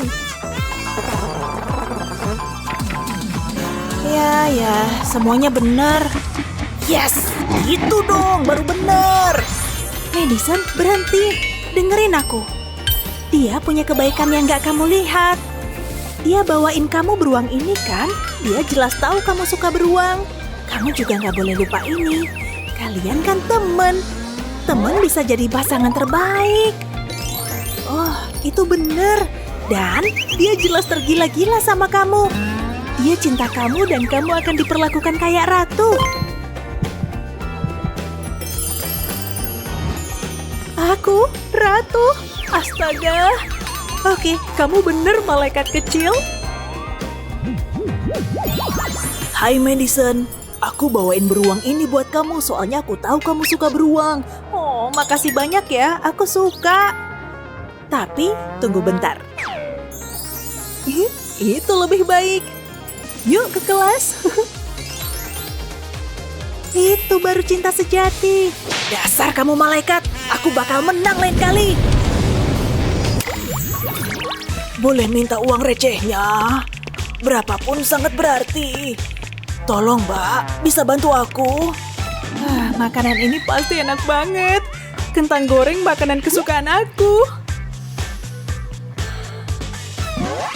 Ya, semuanya benar. Yes, gitu dong, baru benar. Madison, berhenti. Dengerin aku. Dia punya kebaikan yang gak kamu lihat. Dia bawain kamu beruang ini kan? Dia jelas tahu kamu suka beruang. Kamu juga gak boleh lupa ini. Kalian kan temen. Temen bisa jadi pasangan terbaik. Oh, itu bener. Dan dia jelas tergila-gila sama kamu. Dia cinta kamu dan kamu akan diperlakukan kayak ratu. Aku, ratu. Astaga. Oke, kamu bener malaikat kecil. Hai Madison, aku bawain beruang ini buat kamu soalnya aku tahu kamu suka beruang. Oh, makasih banyak ya, aku suka. Tapi, tunggu bentar. Itu lebih baik. Yuk ke kelas. Itu baru cinta sejati. Dasar kamu malaikat, aku bakal menang lain kali. Boleh minta uang recehnya? Berapapun sangat berarti. Tolong, Mbak, bisa bantu aku? Makanan ini pasti enak banget. Kentang goreng makanan kesukaan aku.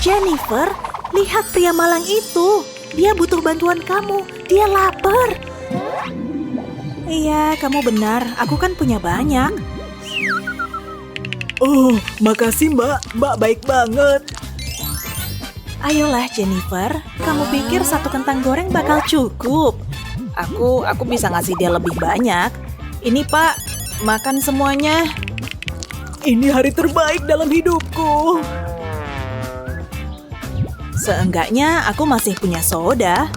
Jennifer, lihat pria malang itu. Dia butuh bantuan kamu. Dia lapar. Iya, kamu benar. Aku kan punya banyak. Oh, makasih Mbak. Mbak baik banget. Ayolah Jennifer, kamu pikir satu kentang goreng bakal cukup? Aku bisa ngasih dia lebih banyak. Ini Pak, makan semuanya. Ini hari terbaik dalam hidupku. Seenggaknya aku masih punya soda.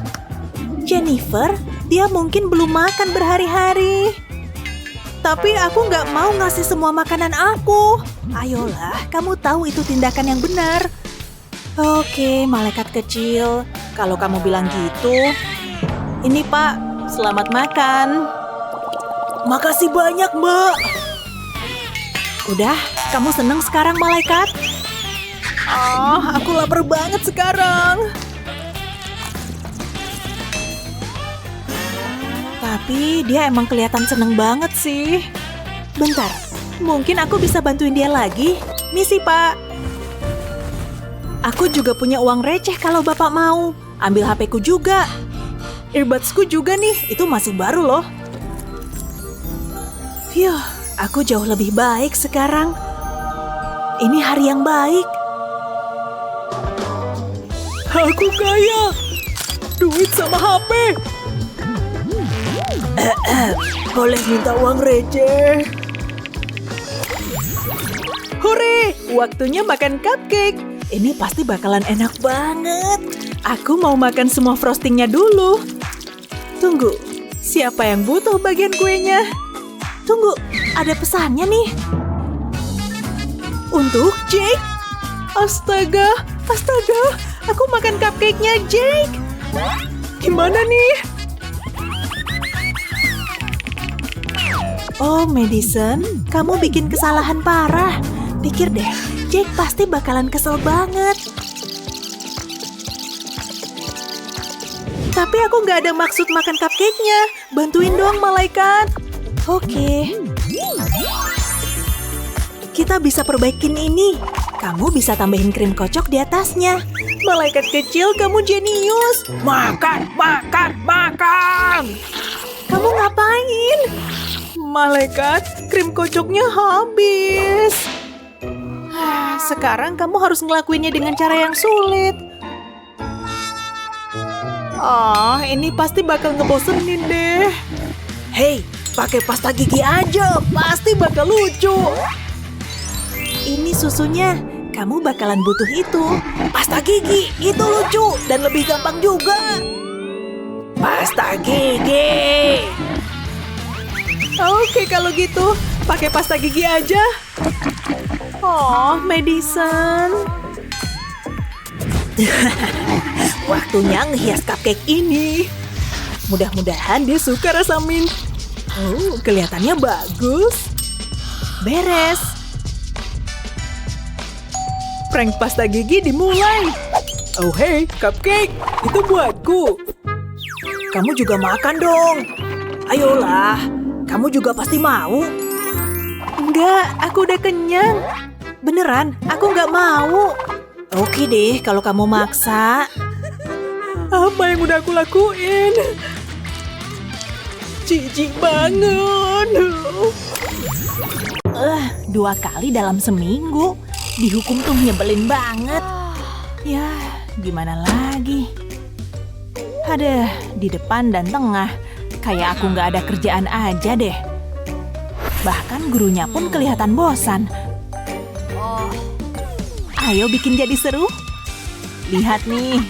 Jennifer, dia mungkin belum makan berhari-hari. Tapi aku nggak mau ngasih semua makanan aku. Ayolah, kamu tahu itu tindakan yang benar. Oke, malaikat kecil. Kalau kamu bilang gitu. Ini Pak, selamat makan. Makasih banyak, Mbak. Udah, kamu seneng sekarang, malaikat? Oh, aku lapar banget sekarang. Tapi dia emang kelihatan seneng banget sih. Bentar, mungkin aku bisa bantuin dia lagi. Misi, Pak. Aku juga punya uang receh kalau Bapak mau. Ambil HP-ku juga. Earbuds-ku juga nih, itu masih baru loh. Phew, aku jauh lebih baik sekarang. Ini hari yang baik. Aku kaya. Duit sama HP. Boleh minta uang receh? Hore, waktunya makan cupcake. Ini pasti bakalan enak banget. Aku mau makan semua frostingnya dulu. Tunggu, siapa yang butuh bagian kuenya? Tunggu, ada pesannya nih. Untuk Jake? Astaga, aku makan cupcake-nya Jake. Gimana nih? Oh, Madison, kamu bikin kesalahan parah. Pikir deh, Jake pasti bakalan kesel banget. Tapi aku nggak ada maksud makan cupcake-nya. Bantuin dong, malaikat. Oke. Kita bisa perbaikin ini. Kamu bisa tambahin krim kocok di atasnya. Malaikat kecil, kamu jenius. Makan! Kamu ngapain? Malaikat, krim kocoknya habis. Sekarang kamu harus ngelakuinnya dengan cara yang sulit. Oh, ini pasti bakal ngebosenin deh. Hei, pakai pasta gigi aja. Pasti bakal lucu. Ini susunya. Kamu bakalan butuh itu. Pasta gigi, itu lucu dan lebih gampang juga. Pasta gigi. Oke, kalau gitu, pakai pasta gigi aja. Oh, Madison. Waktunya ngehias cupcake ini. Mudah-mudahan dia suka rasa mint. Oh, kelihatannya bagus. Beres. Prank pasta gigi dimulai. Oh hey, cupcake. Itu buatku. Kamu juga makan dong. Ayolah, kamu juga pasti mau. Enggak, aku udah kenyang. Beneran, aku nggak mau. Oke deh, kalau kamu maksa. Apa yang udah aku lakuin? Jijik banget. 2 kali dalam seminggu. Dihukum tuh nyebelin banget. Ya, gimana lagi? Ada di depan dan tengah. Kayak aku nggak ada kerjaan aja deh. Bahkan gurunya pun kelihatan bosan. Ayo bikin jadi seru. Lihat nih.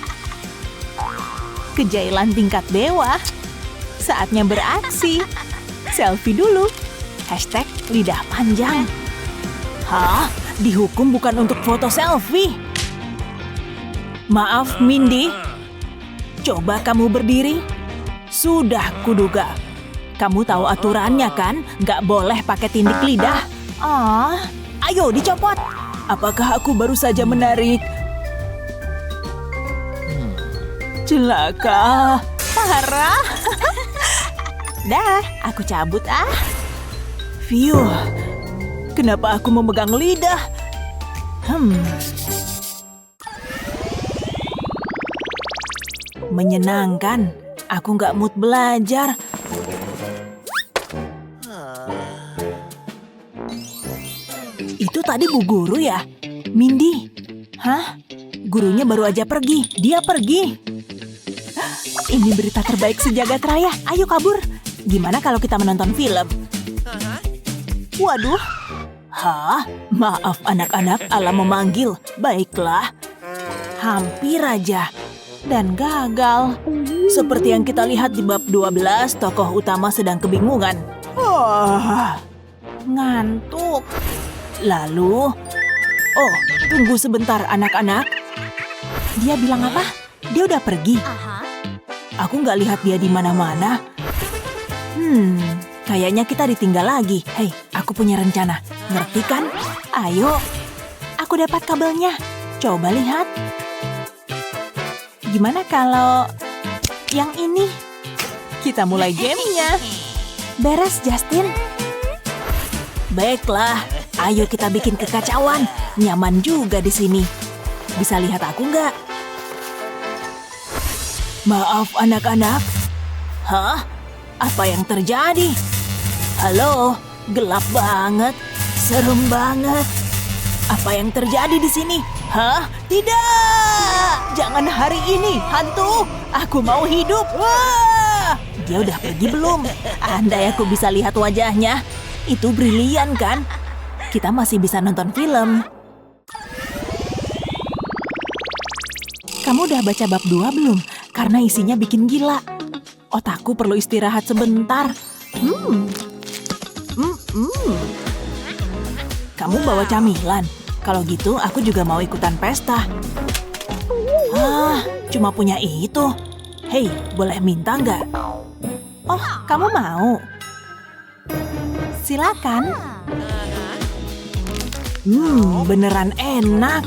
Kejailan tingkat dewa. Saatnya beraksi. Selfie dulu. #lidah panjang. Hah? Dihukum bukan untuk foto selfie. Maaf, Mindy. Coba kamu berdiri. Sudah kuduga. Kamu tahu aturannya kan? Nggak boleh pakai tindik lidah. Ayo dicopot. Apakah aku baru saja menarik? Celaka. Parah. Dah, aku cabut ah. Phew. Kenapa aku memegang lidah? Menyenangkan. Aku nggak mood belajar. Itu tadi Bu Guru ya? Mindy? Hah? Gurunya baru aja pergi. Dia pergi. Ini berita terbaik sejagat raya. Ayo kabur. Gimana kalau kita menonton film? Waduh. Hah? Maaf anak-anak, Allah memanggil. Baiklah. Hampir aja. Dan gagal. Seperti yang kita lihat di bab 12, tokoh utama sedang kebingungan. Ngantuk. Lalu... Oh, tunggu sebentar anak-anak. Dia bilang apa? Dia udah pergi. Aku nggak lihat dia di mana-mana. Kayaknya kita ditinggal lagi. Hei, aku punya rencana. Ngerti kan? Ayo. Aku dapat kabelnya. Coba lihat. Gimana kalau yang ini? Kita mulai gamenya. Beres, Justin. Baiklah. Ayo kita bikin kekacauan. Nyaman juga di sini. Bisa lihat aku nggak? Maaf anak-anak. Hah? Apa yang terjadi? Halo, gelap banget, serem banget. Apa yang terjadi di sini? Hah? Tidak! Jangan hari ini, hantu. Aku mau hidup. Wah! Dia udah pergi belum? Andai aku bisa lihat wajahnya. Itu brilian kan? Kita masih bisa nonton film. Kamu udah baca bab 2 belum? Karena isinya bikin gila. Otakku perlu istirahat sebentar. Kamu bawa camilan. Kalau gitu, aku juga mau ikutan pesta. Cuma punya itu. Hei, boleh minta nggak? Oh, kamu mau? Silakan. Beneran enak.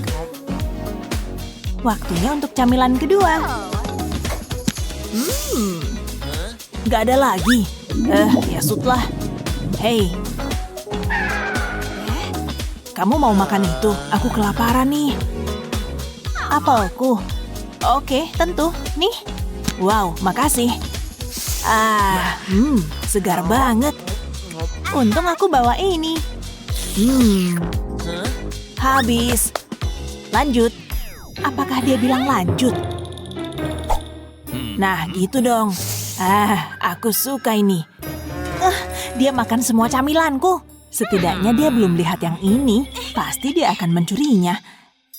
Waktunya untuk camilan kedua. Nggak ada lagi. Ya sudahlah. Hei. Kamu mau makan itu? Aku kelaparan nih. Apelku? Oke, tentu. Nih. Wow, makasih. Segar banget. Untung aku bawa ini. Habis. Lanjut. Apakah dia bilang lanjut? Nah, gitu dong. Aku suka ini. Dia makan semua camilanku. Setidaknya dia belum lihat yang ini. Pasti dia akan mencurinya.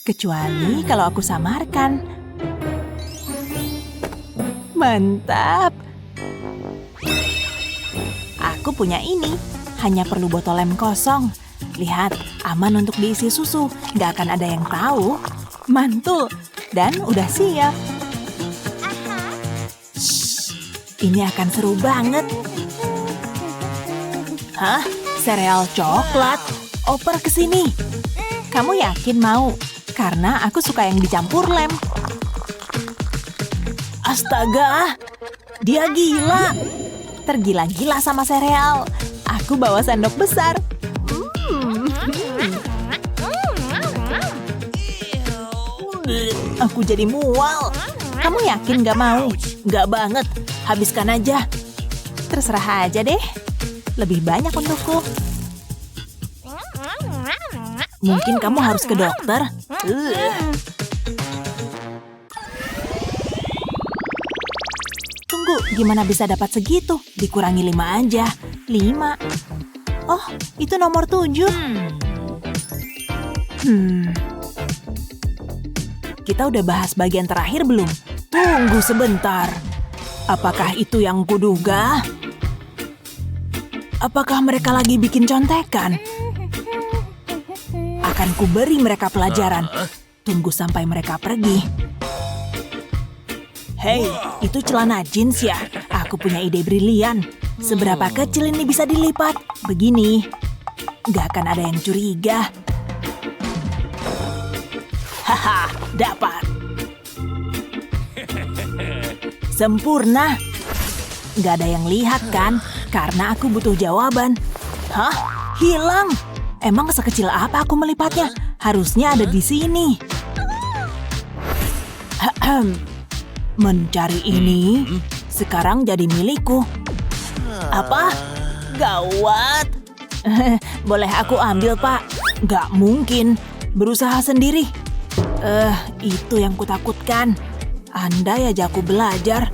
Kecuali kalau aku samarkan. Mantap. Aku punya ini. Hanya perlu botol lem kosong. Lihat, aman untuk diisi susu. Nggak akan ada yang tahu. Mantul. Dan udah siap. Shh, ini akan seru banget. Hah? sereal coklat. Oper kesini. Kamu yakin mau? Karena aku suka yang dicampur lem. Astaga, dia gila. Tergila-gila sama sereal. Aku bawa sendok besar. Aku jadi mual. Kamu yakin gak mau? Gak banget. Habiskan aja. Terserah aja deh. Lebih banyak untukku. Mungkin kamu harus ke dokter. Tunggu, gimana bisa dapat segitu? Dikurangi 5 aja. 5. Oh, itu nomor 7. Kita udah bahas bagian terakhir belum? Tunggu sebentar. Apakah itu yang kuduga? Apakah mereka lagi bikin contekan? Akan kuberi mereka pelajaran. Tunggu sampai mereka pergi. Hei, itu celana jeans ya? Aku punya ide brilian. Seberapa kecil ini bisa dilipat? Begini. Gak akan ada yang curiga. Haha, dapat. Sempurna. Gak ada yang lihat kan? Karena aku butuh jawaban. Hah? Hilang? Emang sekecil apa aku melipatnya? Harusnya ada di sini. Mencari ini sekarang jadi milikku. Apa? Gawat. Boleh aku ambil, Pak? Gak mungkin. Berusaha sendiri. Itu yang kutakutkan. Andai aja aku belajar.